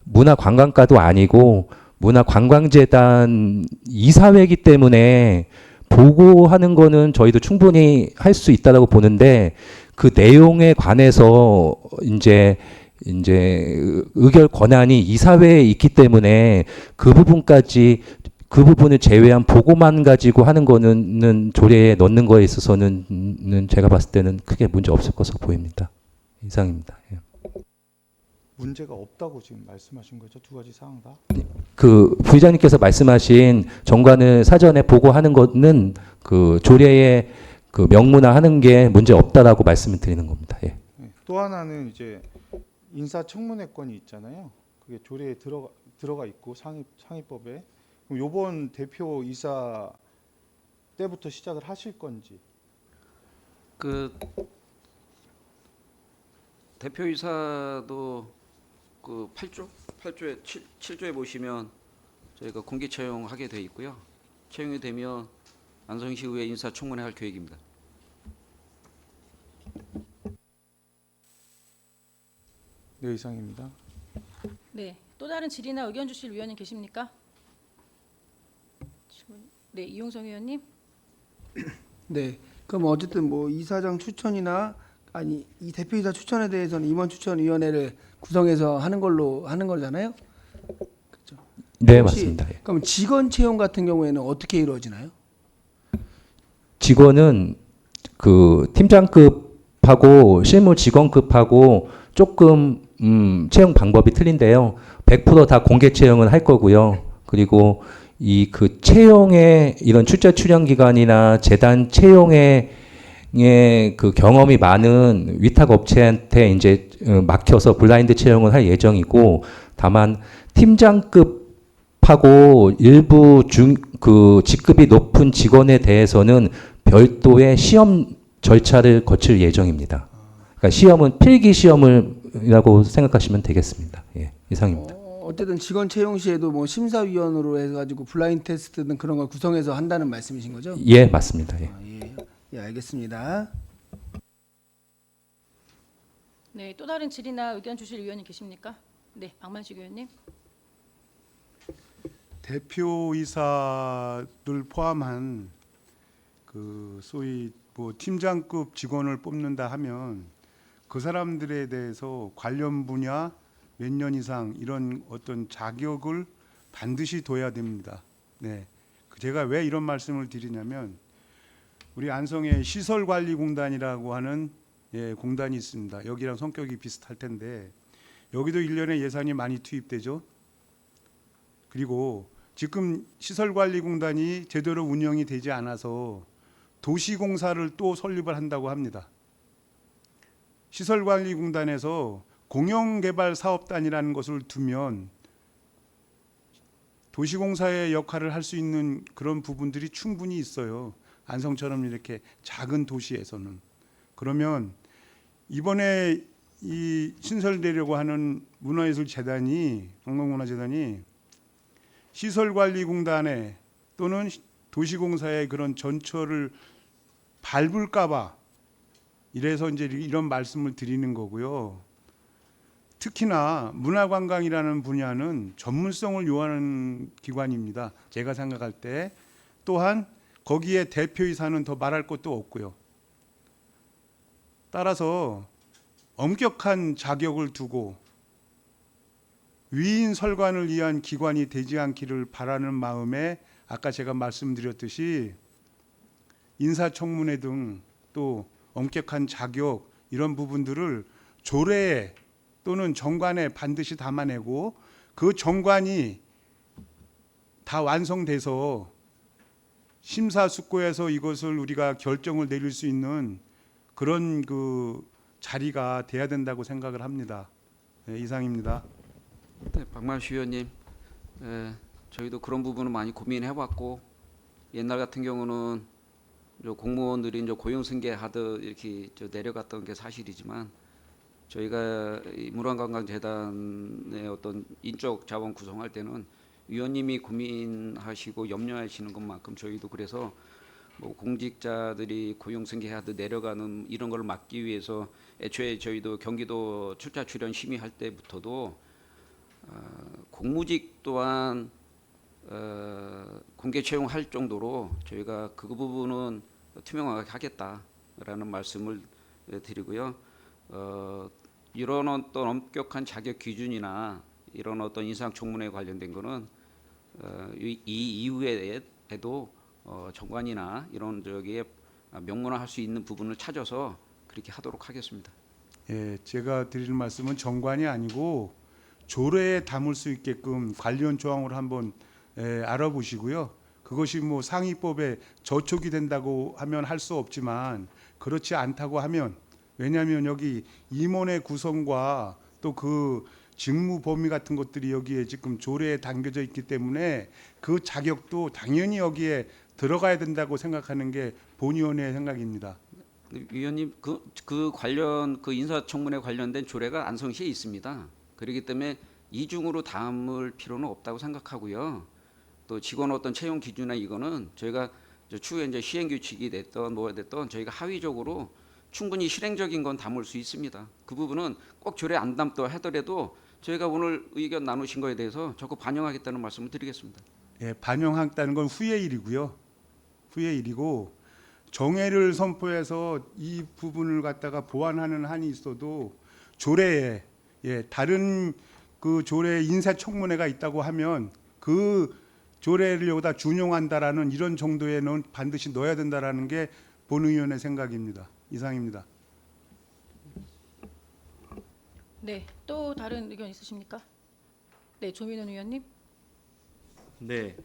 문화관광과도 아니고 문화관광재단 이사회이기 때문에 보고하는 거는 저희도 충분히 할 수 있다라고 보는데, 그 내용에 관해서 이제 의결 권한이 이사회에 있기 때문에 그 부분을 제외한 보고만 가지고 하는 거는 조례에 넣는 거에 있어서는 제가 봤을 때는 크게 문제 없을 것으로 보입니다. 이상입니다. 예.
문제가 없다고 지금 말씀하신 거죠? 두 가지 사항 다?
그 부의장님께서 말씀하신 정관을 사전에 보고하는 거는 그 조례에 그 명문화하는 게 문제 없다라고 말씀을 드리는 겁니다. 예.
네. 또 하나는 이제 인사청문회권이 있잖아요. 그게 조례에 들어가 있고 상위법에. 그럼 이번 대표 이사 때부터 시작을 하실 건지.
그 대표이사도 그 8조에 7조에 보시면 저희가 공개 채용하게 돼 있고요. 채용이 되면 안성시의회 인사청문회 할 계획입니다.
네, 이상입니다.
네, 또 다른 질의나 의견 주실 위원님 계십니까? 네, 이용성 의원님.
네. 그럼 어쨌든 뭐 이사장 추천이나 아니 이 대표이사 추천에 대해서는 임원 추천위원회를 구성해서 하는 걸로 하는 거잖아요. 그렇죠?
네,
혹시
맞습니다. 예.
그럼 직원 채용 같은 경우에는 어떻게 이루어지나요?
직원은 그 팀장급하고 실무 직원급하고 조금 채용 방법이 틀린데요. 100% 다 공개 채용은 할 거고요. 그리고 이 그 채용의 이런 출제 출연 기관이나 재단 채용의 그 경험이 많은 위탁 업체한테 이제 맡겨서 블라인드 채용을 할 예정이고, 다만 팀장급하고 일부 그 직급이 높은 직원에 대해서는 별도의 시험 절차를 거칠 예정입니다. 그러니까 시험은 필기 시험이라고 생각하시면 되겠습니다. 예, 이상입니다.
어쨌든 직원 채용 시에도 뭐 심사위원으로 해가지고 블라인드 테스트 등 그런 걸 구성해서 한다는 말씀이신 거죠?
예, 맞습니다. 예.
예. 예, 알겠습니다.
네, 또 다른 질의나 의견 주실 위원님 계십니까? 네, 박만식 의원님.
대표이사를 포함한 그 소위 뭐 팀장급 직원을 뽑는다 하면 그 사람들에 대해서 관련 분야 몇 년 이상 이런 어떤 자격을 반드시 둬야 됩니다. 네, 제가 왜 이런 말씀을 드리냐면 우리 안성에 시설관리공단이라고 하는 공단이 있습니다. 여기랑 성격이 비슷할 텐데 여기도 1년에 예산이 많이 투입되죠. 그리고 지금 시설관리공단이 제대로 운영이 되지 않아서 도시공사를 또 설립을 한다고 합니다. 시설관리공단에서 공영개발사업단이라는 것을 두면 도시공사의 역할을 할 수 있는 그런 부분들이 충분히 있어요. 안성처럼 이렇게 작은 도시에서는. 그러면 이번에 이 신설되려고 하는 문화예술재단이 관광문화재단이 시설관리공단에 또는 도시공사의 그런 전철을 밟을까봐 이래서 이제 이런 말씀을 드리는 거고요. 특히나 문화관광이라는 분야는 전문성을 요하는 기관입니다. 제가 생각할 때 또한 거기에 대표이사는 더 말할 것도 없고요. 따라서 엄격한 자격을 두고 위인 설관을 위한 기관이 되지 않기를 바라는 마음에 아까 제가 말씀드렸듯이 인사청문회 등 또 엄격한 자격 이런 부분들을 조례에 또는 정관에 반드시 담아내고 그 정관이 다 완성돼서 심사숙고해서 이것을 우리가 결정을 내릴 수 있는 그런 그 자리가 돼야 된다고 생각을 합니다. 네, 이상입니다.
네, 박만수 의원님, 저희도 그런 부분은 많이 고민해봤고 옛날 같은 경우는 공무원들이 이제 고용승계하듯 이렇게 내려갔던 게 사실이지만 저희가 이 문화관광재단의 어떤 인적 자원 구성할 때는 위원님이 고민하시고 염려하시는 것만큼 저희도 그래서 뭐 공직자들이 고용승계하듯 내려가는 이런 걸 막기 위해서 애초에 저희도 경기도 출자 출연 심의할 때부터도 공무직 또한 공개 채용할 정도로 저희가 그 부분은 투명하게 하겠다라는 말씀을 드리고요. 이런 어떤 엄격한 자격 기준이나 이런 어떤 인사청문회에 관련된 거는 이 이후에도 정관이나 이런 저기에 명문화할 수 있는 부분을 찾아서 그렇게 하도록 하겠습니다.
예, 제가 드리는 말씀은 정관이 아니고 조례에 담을 수 있게끔 관련 조항을 한번 알아보시고요. 그것이 뭐 상위법에 저촉이 된다고 하면 할 수 없지만 그렇지 않다고 하면 왜냐하면 여기 임원의 구성과 또 그 직무 범위 같은 것들이 여기에 지금 조례에 담겨져 있기 때문에 그 자격도 당연히 여기에 들어가야 된다고 생각하는 게 본위원회의 생각입니다.
위원님 그 관련 그 인사청문회 관련된 조례가 안성시에 있습니다. 그렇기 때문에 이중으로 담을 필요는 없다고 생각하고요. 또 직원 어떤 채용 기준이나 이거는 저희가 추후에 이제 시행 규칙이 됐던 뭐가 됐던 저희가 하위적으로 충분히 실행적인 건 담을 수 있습니다. 그 부분은 꼭 조례 안 담더 하더라도 저희가 오늘 의견 나누신 거에 대해서 적극 반영하겠다는 말씀을 드리겠습니다.
예, 반영하겠다는 건 후의 일이고요. 후의 일이고 정해를 선포해서 이 부분을 갖다가 보완하는 한이 있어도 조례에 다른 그 조례 인사청문회가 있다고 하면 그 조례를 여기다 준용한다라는 이런 정도에는 반드시 넣어야 된다라는 게 본의원의 생각입니다. 이상입니다.
네, 또 다른 의견 있으십니까? 네, 조민원 의원님.
네.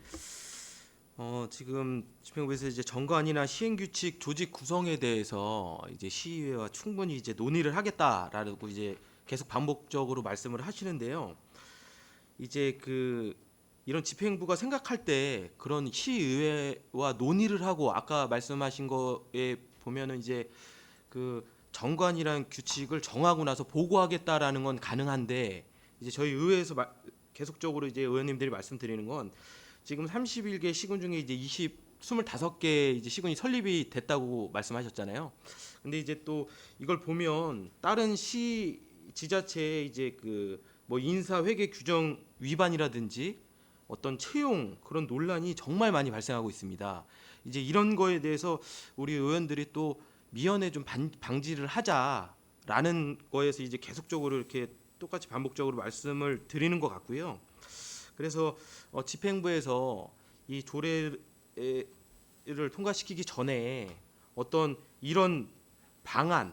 지금 집행부에서 이제 정관이나 시행규칙 조직 구성에 대해서 이제 시의회와 충분히 이제 논의를 하겠다라고 이제 계속 반복적으로 말씀을 하시는데요. 이제 이런 집행부가 생각할 때 그런 시의회와 논의를 하고 아까 말씀하신 거에 보면은 이제 그 정관이란 규칙을 정하고 나서 보고하겠다라는 건 가능한데 이제 저희 의회에서 계속적으로 이제 의원님들이 말씀드리는 건 지금 31개 시군 중에 이제 25개 이제 시군이 설립이 됐다고 말씀하셨잖아요. 근데 이제 또 이걸 보면 다른 시 지자체의 이제 뭐 인사 회계 규정 위반이라든지 어떤 채용 그런 논란이 정말 많이 발생하고 있습니다. 이제 이런 거에 대해서 우리 의원들이 또 미연에 좀 방지를 하자라는 거에서 이제 계속적으로 이렇게 똑같이 반복적으로 말씀을 드리는 것 같고요. 그래서 집행부에서 이 조례를 통과시키기 전에 어떤 이런 방안,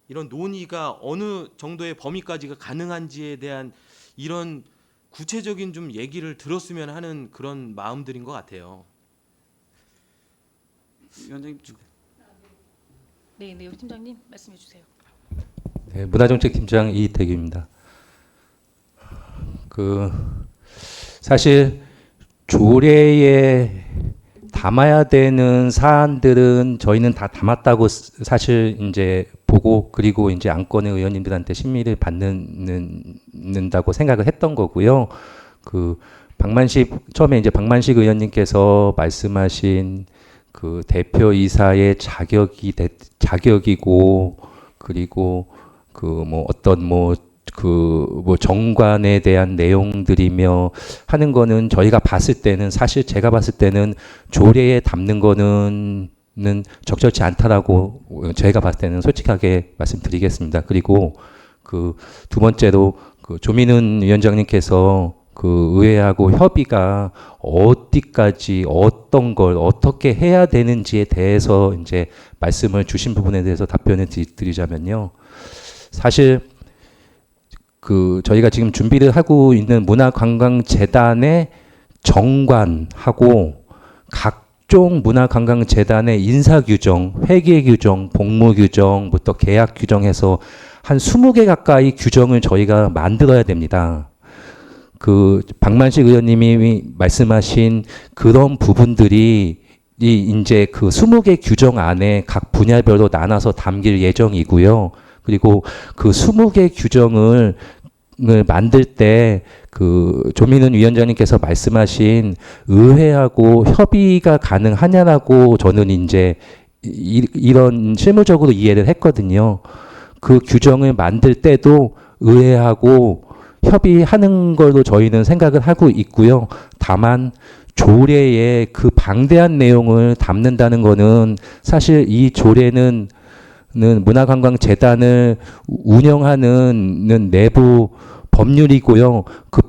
이런 논의가 어느 정도의 범위까지가 가능한지에 대한 이런 구체적인 좀 얘기를 들었으면 하는 그런 마음들인 것 같아요.
위원장님.
네, 네, 팀장님 말씀해 주세요.
네, 문화정책팀장 이태규입니다. 사실 조례에 담아야 되는 사안들은 저희는 다 담았다고 사실 이제 보고 그리고 이제 안건의 의원님들한테 심의를 받는다고 생각을 했던 거고요. 그 처음에 이제 박만식 의원님께서 말씀하신 그 대표이사의 자격이고 그리고 그 뭐 어떤 정관에 대한 내용들이며 하는 거는 저희가 봤을 때는 사실 제가 봤을 때는 조례에 담는 거는 적절치 않다라고 저희가 봤을 때는 솔직하게 말씀드리겠습니다. 그리고 그 두 번째로 그 조민훈 위원장님께서 그 의회하고 협의가 어디까지 어떤 걸 어떻게 해야 되는지에 대해서 이제 말씀을 주신 부분에 대해서 답변을 드리자면요. 사실 그 저희가 지금 준비를 하고 있는 문화관광재단의 정관하고 각종 문화관광재단의 인사규정, 회계규정, 복무규정부터 계약규정해서 한 20개 가까이 규정을 저희가 만들어야 됩니다. 그 박만식 의원님이 말씀하신 그런 부분들이 이제 그 20개 규정 안에 각 분야별로 나눠서 담길 예정이고요. 그리고 그 20개 규정을 만들 때 그 조민훈 위원장님께서 말씀하신 의회하고 협의가 가능하냐라고 저는 이제 이런 실무적으로 이해를 했거든요. 그 규정을 만들 때도 의회하고 협의하는 걸로 저희는 생각을 하고 있고요. 다만 조례에 그 방대한 내용을 담는다는 거는 사실 이 조례는 문화관광재단을 운영하는 내부 법률이고요. 그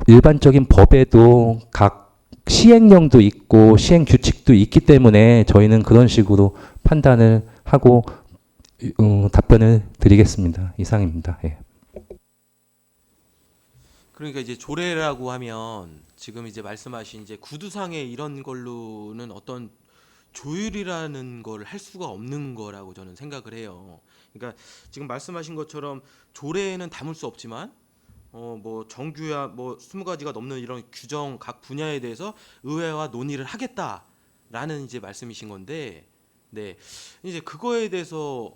일반적인 법에도 각 시행령도 있고 시행 규칙도 있기 때문에 저희는 그런 식으로 판단을 하고 답변을 드리겠습니다. 이상입니다. 예.
그러니까 이제 조례라고 하면 지금 이제 말씀하신 이제 구두상의 이런 걸로는 어떤 조율이라는 걸 할 수가 없는 거라고 저는 생각을 해요. 그러니까 지금 말씀하신 것처럼 조례에는 담을 수 없지만 뭐 정규야 뭐 20가지가 넘는 이런 규정 각 분야에 대해서 의회와 논의를 하겠다라는 이제 말씀이신 건데, 네 이제 그거에 대해서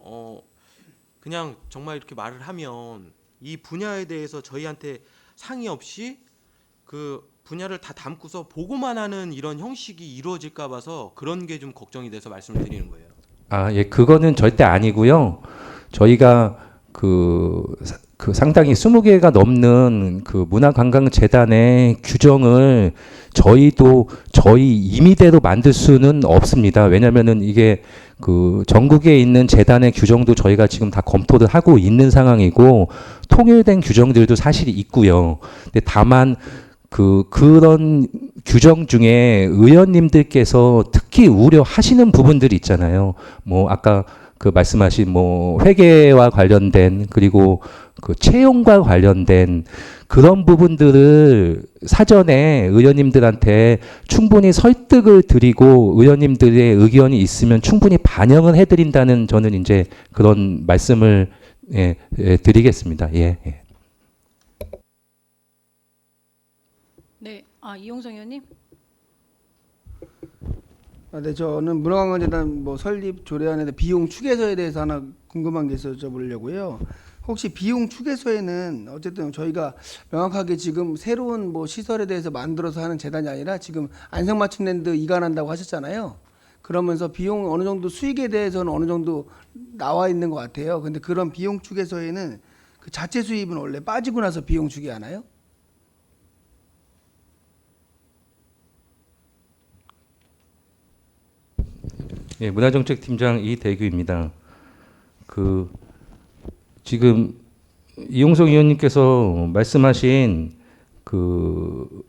그냥 정말 이렇게 말을 하면 이 분야에 대해서 저희한테 상의 없이 그 분야를 다 담고서 보고만 하는 이런 형식이 이루어질까 봐서 그런 게 좀 걱정이 돼서 말씀을 드리는 거예요.
아, 예, 그거는 절대 아니고요. 저희가 그 상당히 20개가 넘는 그 문화관광재단의 규정을 저희 임의대로 만들 수는 없습니다. 왜냐면은 이게 그 전국에 있는 재단의 규정도 저희가 지금 다 검토를 하고 있는 상황이고 통일된 규정들도 사실이 있고요. 근데 다만 그런 규정 중에 의원님들께서 특히 우려하시는 부분들이 있잖아요. 뭐 아까 그 말씀하신 뭐 회계와 관련된 그리고 그 채용과 관련된 그런 부분들을 사전에 의원님들한테 충분히 설득을 드리고 의원님들의 의견이 있으면 충분히 반영을 해드린다는 저는 이제 그런 말씀을 드리겠습니다. 예.
네, 이용성 의원님.
네, 저는 문화관광재단 뭐 설립 조례안에 비용 추계서에 대해서 하나 궁금한 게 있어서 여쭤보려고요. 혹시 비용 추계서에는 어쨌든 저희가 명확하게 지금 새로운 뭐 시설에 대해서 만들어서 하는 재단이 아니라 지금 안성맞춤랜드 이관한다고 하셨잖아요. 그러면서 비용 어느 정도 수익에 대해서는 어느 정도 나와 있는 것 같아요. 근데 그런 비용 추계서에는 그 자체 수입은 원래 빠지고 나서 비용 추계하나요?
예, 문화정책팀장 이대규입니다. 그 지금 이용석 의원님께서 말씀하신 그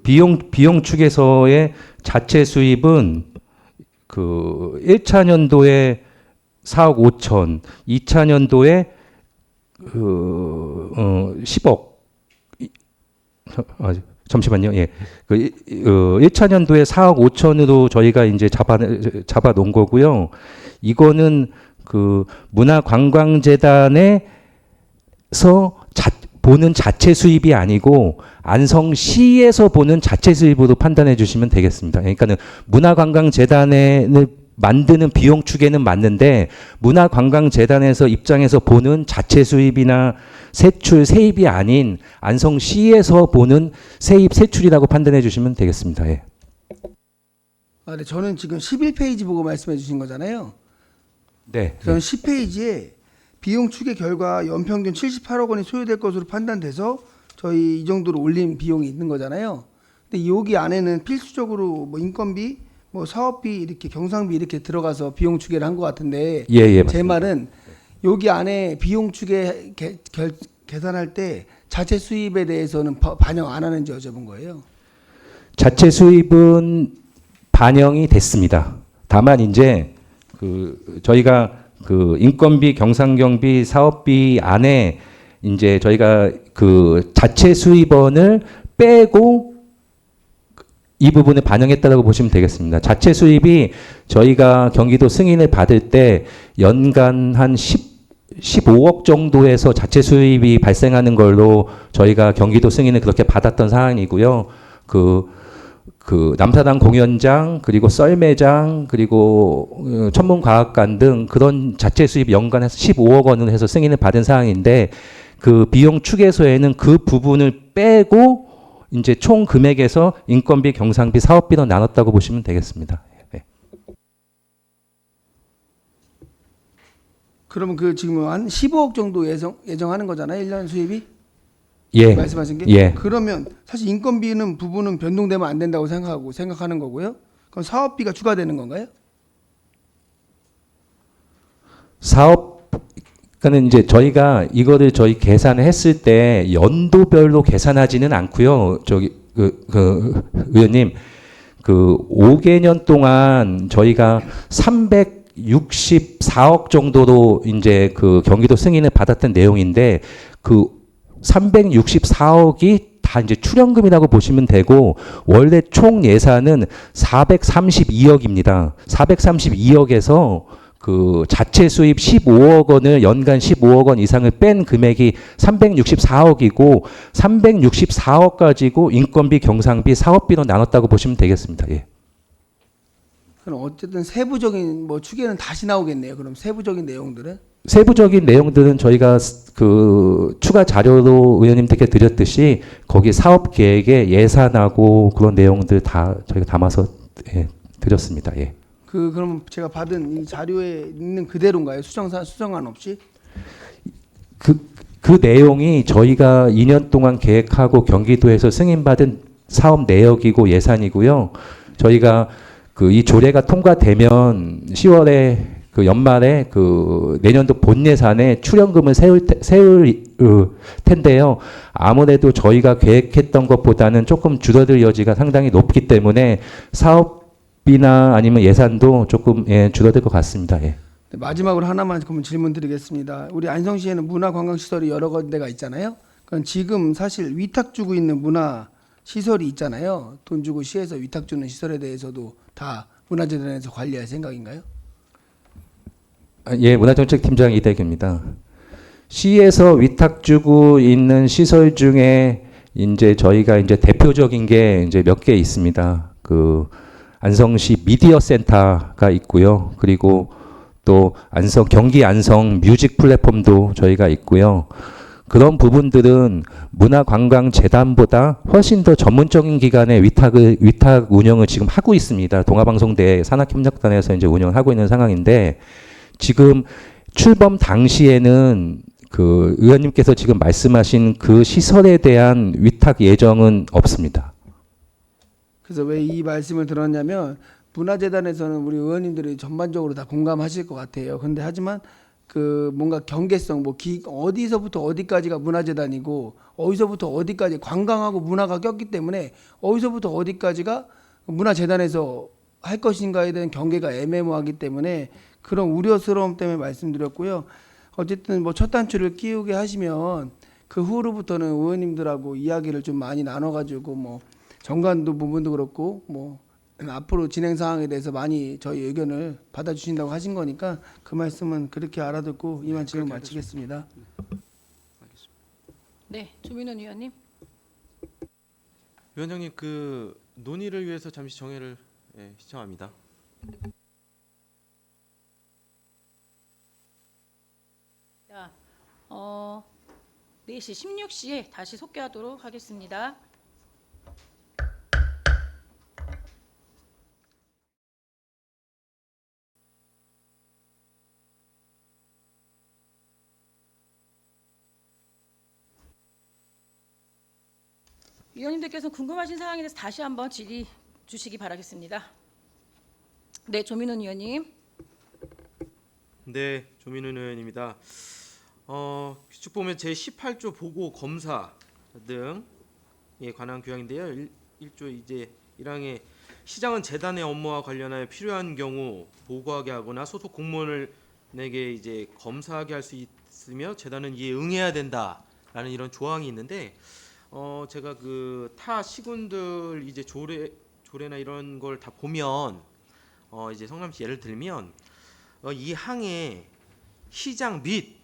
비용 축에서의 자체 수입은 그 1차 년도에 4억 5천, 2차 년도에 10억. 잠시만요. 예. 1차 년도에 4억 5천으로 저희가 이제 잡아 놓은 거고요. 이거는 그 문화관광재단에서 보는 자체 수입이 아니고 안성시에서 보는 자체 수입으로 판단해 주시면 되겠습니다. 그러니까는 문화관광재단을 만드는 비용 추계는 맞는데 문화관광재단에서 입장에서 보는 자체 수입이나 세출 세입이 아닌 안성시에서 보는 세입 세출이라고 판단해 주시면 되겠습니다. 예.
네, 저는 지금 11페이지 보고 말씀해 주신 거잖아요.
네.
저는 10페이지에 비용 추계 결과 연평균 78억 원이 소요될 것으로 판단돼서 저희 이 정도로 올린 비용이 있는 거잖아요. 근데 여기 안에는 필수적으로 뭐 인건비, 뭐 사업비 이렇게 경상비 이렇게 들어가서 비용 추계를 한 것 같은데
예, 예,
제
맞습니다.
말은 여기 안에 비용 추계 계산할 때 자체 수입에 대해서는 반영 안 하는지 여쭤본 거예요.
자체 수입은 반영이 됐습니다. 다만 이제 그 저희가 그 인건비, 경상경비, 사업비 안에 이제 저희가 그 자체 수입원을 빼고 이 부분을 반영했다고 보시면 되겠습니다. 자체 수입이 저희가 경기도 승인을 받을 때 연간 한 15억 정도에서 자체 수입이 발생하는 걸로 저희가 경기도 승인을 그렇게 받았던 상황이고요. 그 남사당 공연장 그리고 썰매장 그리고 천문과학관 등 그런 자체 수입 연간에서 15억 원을 해서 승인을 받은 상황인데 그 비용 추계서에는 그 부분을 빼고 이제 총 금액에서 인건비, 경상비, 사업비로 나눴다고 보시면 되겠습니다. 네.
그러면 그 지금 한 15억 정도 예정하는 거잖아요. 1년 수입이?
예.
말씀하신 게?
예.
그러면 사실 인건비는 부분은 변동되면 안 된다고 생각하는 거고요. 그럼 사업비가 추가되는 건가요?
그러니까는 이제 저희가 이거를 저희 계산을 했을 때 연도별로 계산하지는 않고요. 저기 그 의원님 그 5개년 동안 저희가 364억 정도로 이제 그 경기도 승인을 받았던 내용인데 그 364억이 다 이제 출연금이라고 보시면 되고 원래 총 예산은 432억입니다. 432억에서 그 자체 수입 15억 원을 연간 15억 원 이상을 뺀 금액이 364억이고 364억 가지고 인건비, 경상비, 사업비로 나눴다고 보시면 되겠습니다. 예.
그럼 어쨌든 세부적인 뭐 추계는 다시 나오겠네요. 그럼 세부적인 내용들은?
세부적인 내용들은 저희가 그 추가 자료로 의원님들께 드렸듯이 거기 사업 계획에 예산하고 그런 내용들 다 저희가 담아서 예, 드렸습니다. 예.
그럼 제가 받은 이 자료에 있는 그대로인가요? 수정안 없이?
그 내용이 저희가 2년 동안 계획하고 경기도에서 승인받은 사업 내역이고 예산이고요. 저희가 그 이 조례가 통과되면 10월에 그 연말에 그 내년도 본 예산에 출연금을 세울 텐데요. 아무래도 저희가 계획했던 것보다는 조금 줄어들 여지가 상당히 높기 때문에 사업비나 아니면 예산도 조금 예, 줄어들 것 같습니다. 예.
네, 마지막으로 하나만 그러면 질문 드리겠습니다. 우리 안성시에는 문화관광시설이 여러 군데가 있잖아요. 그럼 지금 사실 위탁 주고 있는 문화 시설이 있잖아요. 돈 주고 시에서 위탁 주는 시설에 대해서도 다 문화재단에서 관리할 생각인가요?
예, 문화정책팀장 이대규입니다. 시에서 위탁 주고 있는 시설 중에 이제 저희가 이제 대표적인 게 이제 몇 개 있습니다. 그 안성시 미디어 센터가 있고요. 그리고 또 경기 안성 뮤직 플랫폼도 저희가 있고요. 그런 부분들은 문화관광재단보다 훨씬 더 전문적인 기관의 위탁 운영을 지금 하고 있습니다. 동아방송대 산학협력단에서 이제 운영하고 있는 상황인데 지금 출범 당시에는 그 의원님께서 지금 말씀하신 그 시설에 대한 위탁 예정은 없습니다.
그래서 왜 이 말씀을 들었냐면 문화재단에서는 우리 의원님들이 전반적으로 다 공감하실 것 같아요. 근데 하지만 그 뭔가 경계성 어디서부터 어디까지가 문화재단이고 어디서부터 어디까지 관광하고 문화가 꼈기 때문에 어디서부터 어디까지가 문화재단에서 할 것인가에 대한 경계가 애매모호하기 때문에 그런 우려스러움 때문에 말씀드렸고요. 어쨌든 뭐 첫 단추를 끼우게 하시면 그 후로부터는 의원님들하고 이야기를 좀 많이 나눠가지고 뭐 정관도 부분도 그렇고 뭐 앞으로 진행 사항에 대해서 많이 저희 의견을 받아주신다고 하신 거니까 그 말씀은 그렇게 알아듣고 이만 질문 마치겠습니다.
네, 조민원 위원님.
위원장님 그 논의를 위해서 잠시 정회를 시청합니다.
4시 16시에 다시 속개하도록 하겠습니다. 위원님들께서 궁금하신 사항에 대해서 다시 한번 질의 주시기 바라겠습니다. 네, 조민훈 위원님.
네, 조민훈 의원입니다. 쭉 보면 제 18조 보고 검사 등에 관한 규약인데요. 1조 이제 1항에 시장은 재단의 업무와 관련하여 필요한 경우 보고하게 하거나 소속 공무원에게 이제 검사하게 할 수 있으며 재단은 이에 응해야 된다라는 이런 조항이 있는데 제가 그 타 시군들 이제 조례나 이런 걸 다 보면 이제 성남시 예를 들면 이 항에 시장 및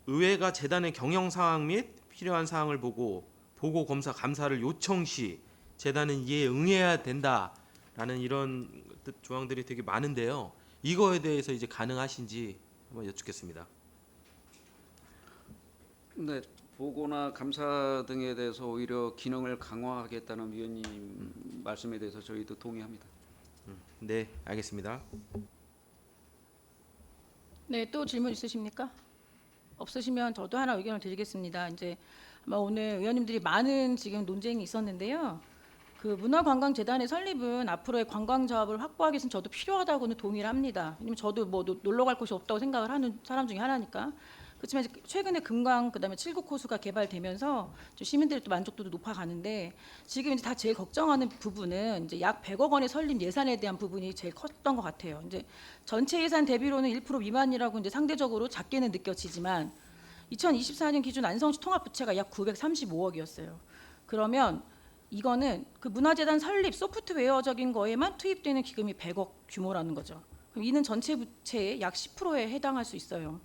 의회가 재단의 경영 사항 및 필요한 사항을 보고 검사 감사를 요청 시 재단은 이에 응해야 된다라는 이런 조항들이 되게 많은데요. 이거에 대해서 이제 가능하신지 한번 여쭙겠습니다.
네, 보고나 감사 등에 대해서 오히려 기능을 강화하겠다는 위원님 말씀에 대해서 저희도 동의합니다.
네, 알겠습니다.
네, 또 질문 있으십니까? 없으시면 저도 하나 의견을 드리겠습니다. 이제 아마 오늘 의원님들이 많은 지금 논쟁이 있었는데요. 그 문화관광재단의 설립은 앞으로의 관광 자업을 확보하기 위해서는 저도 필요하다고는 동의를 합니다. 왜냐면 저도 뭐 놀러 갈 곳이 없다고 생각을 하는 사람 중에 하나니까. 그렇지만 이제 최근에 금강 그다음에 칠곡 호수가 개발되면서 좀 시민들의 또 만족도도 높아가는데 지금 이제 다 제일 걱정하는 부분은 이제 약 100억 원의 설립 예산에 대한 부분이 제일 컸던 것 같아요. 이제 전체 예산 대비로는 1% 미만이라고 이제 상대적으로 작게는 느껴지지만 2024년 기준 안성시 통합 부채가 약 935억이었어요. 그러면 이거는 그 문화재단 설립 소프트웨어적인 거에만 투입되는 기금이 100억 규모라는 거죠. 그럼 이는 전체 부채의 약 10%에 해당할 수 있어요.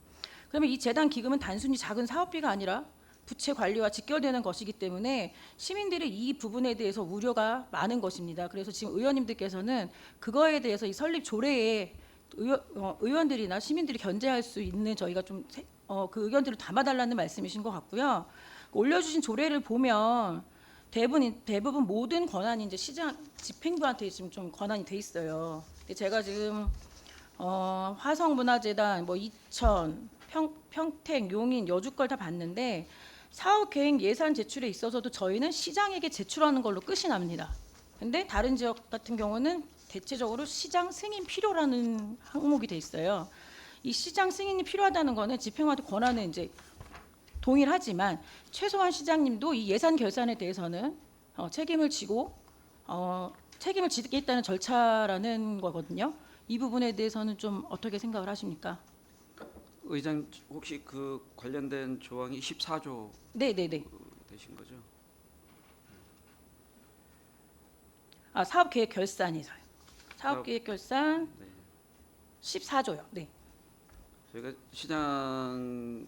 그러면 이 재단 기금은 단순히 작은 사업비가 아니라 부채 관리와 직결되는 것이기 때문에 시민들의 이 부분에 대해서 우려가 많은 것입니다. 그래서 지금 의원님들께서는 그거에 대해서 이 설립 조례에 의원들이나 시민들이 견제할 수 있는 저희가 좀 그 의견들을 담아달라는 말씀이신 것 같고요. 올려주신 조례를 보면 대부분 모든 권한이 이제 시장 집행부한테 지금 좀 권한이 돼 있어요. 근데 제가 지금 화성문화재단, 뭐 이천, 평택, 용인, 여주 걸 다 봤는데 사업 계획 예산 제출에 있어서도 저희는 시장에게 제출하는 걸로 끝이 납니다. 근데 다른 지역 같은 경우는 대체적으로 시장 승인 필요라는 항목이 돼 있어요. 이 시장 승인이 필요하다는 거는 집행부한테 권한은 이제 동의를 하지만 최소한 시장님도 이 예산 결산에 대해서는 책임을 지고 책임을 지겠다는 절차라는 거거든요. 이 부분에 대해서는 좀 어떻게 생각을 하십니까?
의장 혹시 그 관련된 조항이 14조
네네네.
되신 거죠?
아, 사업계획 결산이서요. 사업계획 결산
네.
14조요. 네.
저희가 시장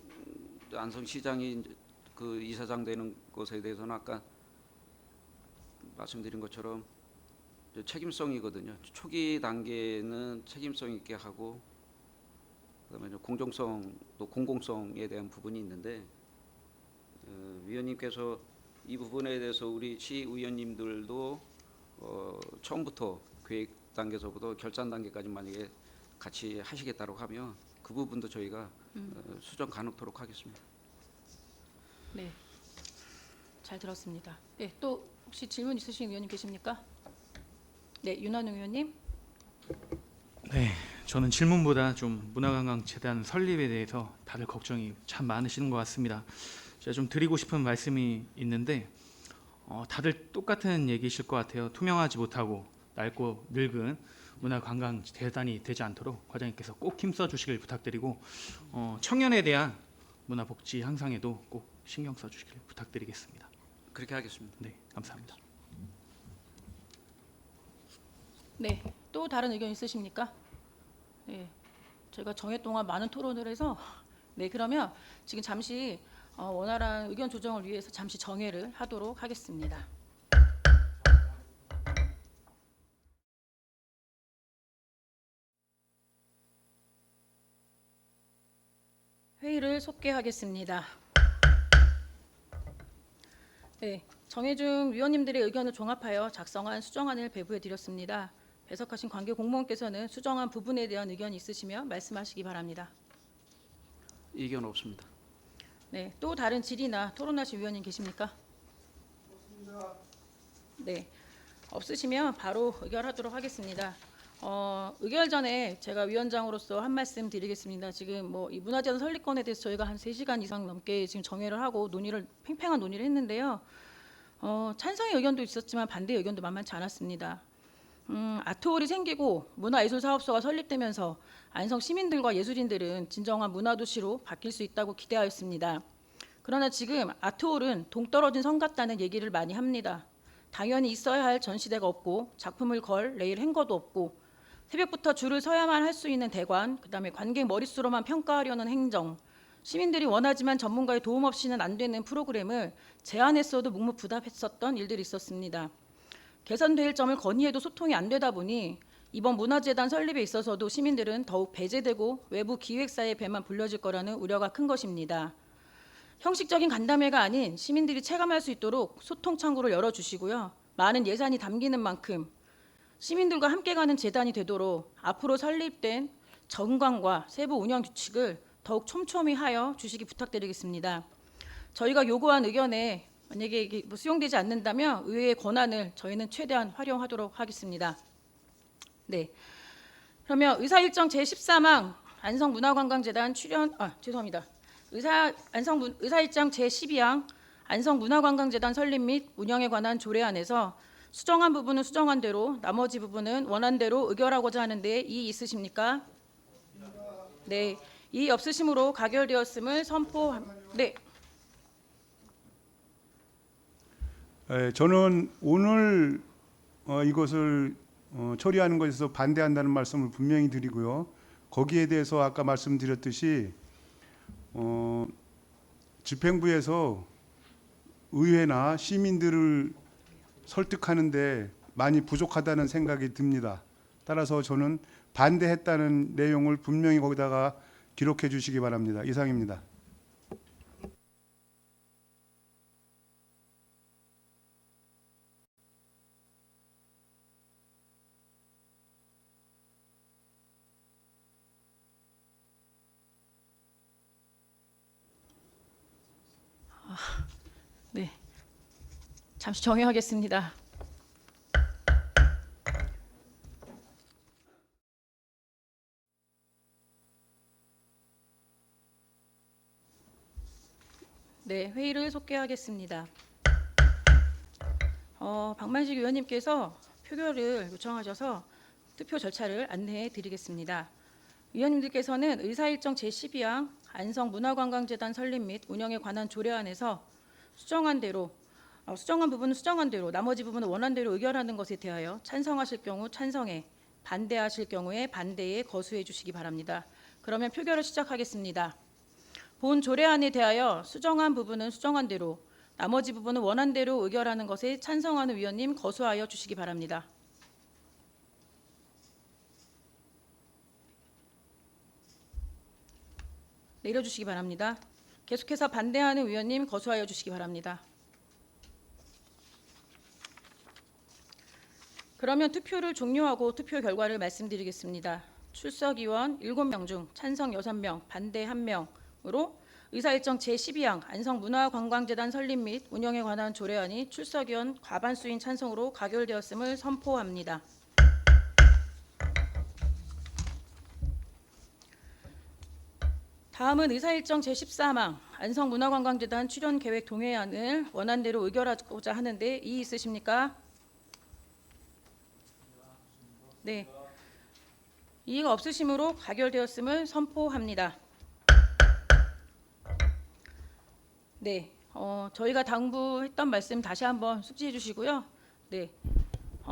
안성시장이 이제 그 이사장 되는 것에 대해서는 아까 말씀드린 것처럼 책임성이거든요. 초기 단계는 책임성 있게 하고 그다음에 공정성 또 공공성에 대한 부분이 있는데 위원님께서 이 부분에 대해서 우리 시의원님들도 처음부터 계획 단계서부터 결산 단계까지 만약에 같이 하시겠다고 하면 그 부분도 저희가 수정 가능토록 하겠습니다.
네. 잘 들었습니다. 네, 또 혹시 질문 있으신 위원님 계십니까? 네, 윤한웅 의원님.
네, 저는 질문보다 좀 문화관광재단 설립에 대해서 다들 걱정이 참 많으시는 것 같습니다. 제가 좀 드리고 싶은 말씀이 있는데 다들 똑같은 얘기이실 것 같아요. 투명하지 못하고 낡고 늙은 문화관광재단이 되지 않도록 과장님께서 꼭 힘써 주시길 부탁드리고 청년에 대한 문화복지 향상에도 꼭 신경 써 주시길 부탁드리겠습니다.
그렇게 하겠습니다.
네, 감사합니다.
네, 또 다른 의견 있으십니까? 네, 저희가 정회 동안 많은 토론을 해서 네, 그러면 지금 잠시 원활한 의견 조정을 위해서 잠시 정회를 하도록 하겠습니다. 회의를 속개하겠습니다. 네, 정해준 위원님들의 의견을 종합하여 작성한 수정안을 배부해 드렸습니다. 배석하신 관계 공무원께서는 수정안 부분에 대한 의견이 있으시면 말씀하시기 바랍니다.
이견 없습니다.
네, 또 다른 질의나 토론하실 위원님 계십니까? 네, 없으시면 바로 의결하도록 하겠습니다. 의결 전에 제가 위원장으로서 한 말씀 드리겠습니다. 지금 뭐 이 문화재단 설립권에 대해서 저희가 한 3시간 이상 넘게 지금 정회를 하고 팽팽한 논의를 했는데요. 찬성의 의견도 있었지만 반대의 의견도 만만치 않았습니다. 아트홀이 생기고 문화예술사업소가 설립되면서 안성 시민들과 예술인들은 진정한 문화도시로 바뀔 수 있다고 기대하였습니다. 그러나 지금 아트홀은 동떨어진 성 같다는 얘기를 많이 합니다. 당연히 있어야 할 전시대가 없고 작품을 걸 레일 행거도 없고 새벽부터 줄을 서야만 할 수 있는 대관, 그다음에 관객 머릿수로만 평가하려는 행정, 시민들이 원하지만 전문가의 도움 없이는 안 되는 프로그램을 제안했어도 묵묵부답했었던 일들이 있었습니다. 개선될 점을 건의해도 소통이 안 되다 보니 이번 문화재단 설립에 있어서도 시민들은 더욱 배제되고 외부 기획사의 배만 불려질 거라는 우려가 큰 것입니다. 형식적인 간담회가 아닌 시민들이 체감할 수 있도록 소통 창구를 열어주시고요. 많은 예산이 담기는 만큼 시민들과 함께 가는 재단이 되도록 앞으로 설립된 정관과 세부 운영 규칙을 더욱 촘촘히 하여 주시기 부탁드리겠습니다. 저희가 요구한 의견에 만약에 이게 뭐 수용되지 않는다면 의회의 권한을 저희는 최대한 활용하도록 하겠습니다. 네. 그러면 의사일정 제13항 안성문화관광재단 죄송합니다. 의사일정 제12항 안성문화관광재단 설립 및 운영에 관한 조례안에서 수정한 부분은 수정한 대로 나머지 부분은 원한 대로 의결하고자 하는데 이의 있으십니까? 네. 이의 없으심으로 가결되었음을 네.
저는 오늘 이것을 처리하는 것에서 반대한다는 말씀을 분명히 드리고요. 거기에 대해서 아까 말씀드렸듯이 집행부에서 의회나 시민들을 설득하는데 많이 부족하다는 생각이 듭니다. 따라서 저는 반대했다는 내용을 분명히 거기다가 기록해 주시기 바랍니다. 이상입니다.
네. 잠시 정회하겠습니다. 네, 회의를 속개하겠습니다. 박만식 위원님께서 표결을 요청하셔서 투표 절차를 안내해 드리겠습니다. 위원님들께서는 의사일정 제12항 안성문화관광재단 설립 및 운영에 관한 조례안에서 수정한 부분은 수정한 대로 나머지 부분은 원한 대로 의결하는 것에 대하여 찬성하실 경우 찬성에, 반대하실 경우에 반대에 거수해 주시기 바랍니다. 그러면 표결을 시작하겠습니다. 본 조례안에 대하여 수정한 부분은 수정한 대로 나머지 부분은 원한 대로 의결하는 것에 찬성하는 위원님 거수하여 주시기 바랍니다. 내려주시기 바랍니다. 계속해서 반대하는 위원님 거수하여 주시기 바랍니다. 그러면 투표를 종료하고 투표 결과를 말씀드리겠습니다. 출석 의원 7명 중 찬성 6명, 반대 1명으로 의사일정 제12항 안성문화관광재단 설립 및 운영에 관한 조례안이 출석 의원 과반수인 찬성으로 가결되었음을 선포합니다. 다음은 의사일정 제13항 안성문화관광재단 출연계획 동의안을 원안대로 의결하고자 하는데 이의 있으십니까? 네. 이의가 없으심으로 가결되었음을 선포합니다. 네. 저희가 당부했던 말씀 다시 한번 숙지해 주시고요. 네.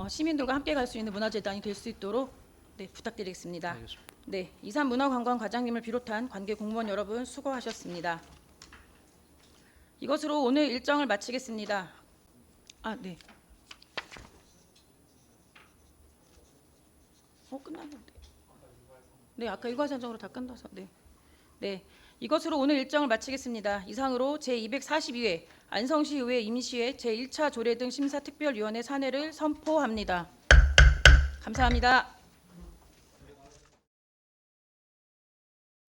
시민들과 함께 갈 수 있는 문화재단이 될 수 있도록 네, 부탁드리겠습니다.
알겠습니다.
네, 이산 문화관광과장님을 비롯한 관계 공무원 여러분 수고하셨습니다. 이것으로 오늘 일정을 마치겠습니다. 네. 끝났는데. 네, 아까 일괄선정으로 다 끝나서. 네. 네. 이것으로 오늘 일정을 마치겠습니다. 이상으로 제242회 안성시의회 임시회 제1차 조례 등 심사특별위원회 사내를 선포합니다. 감사합니다.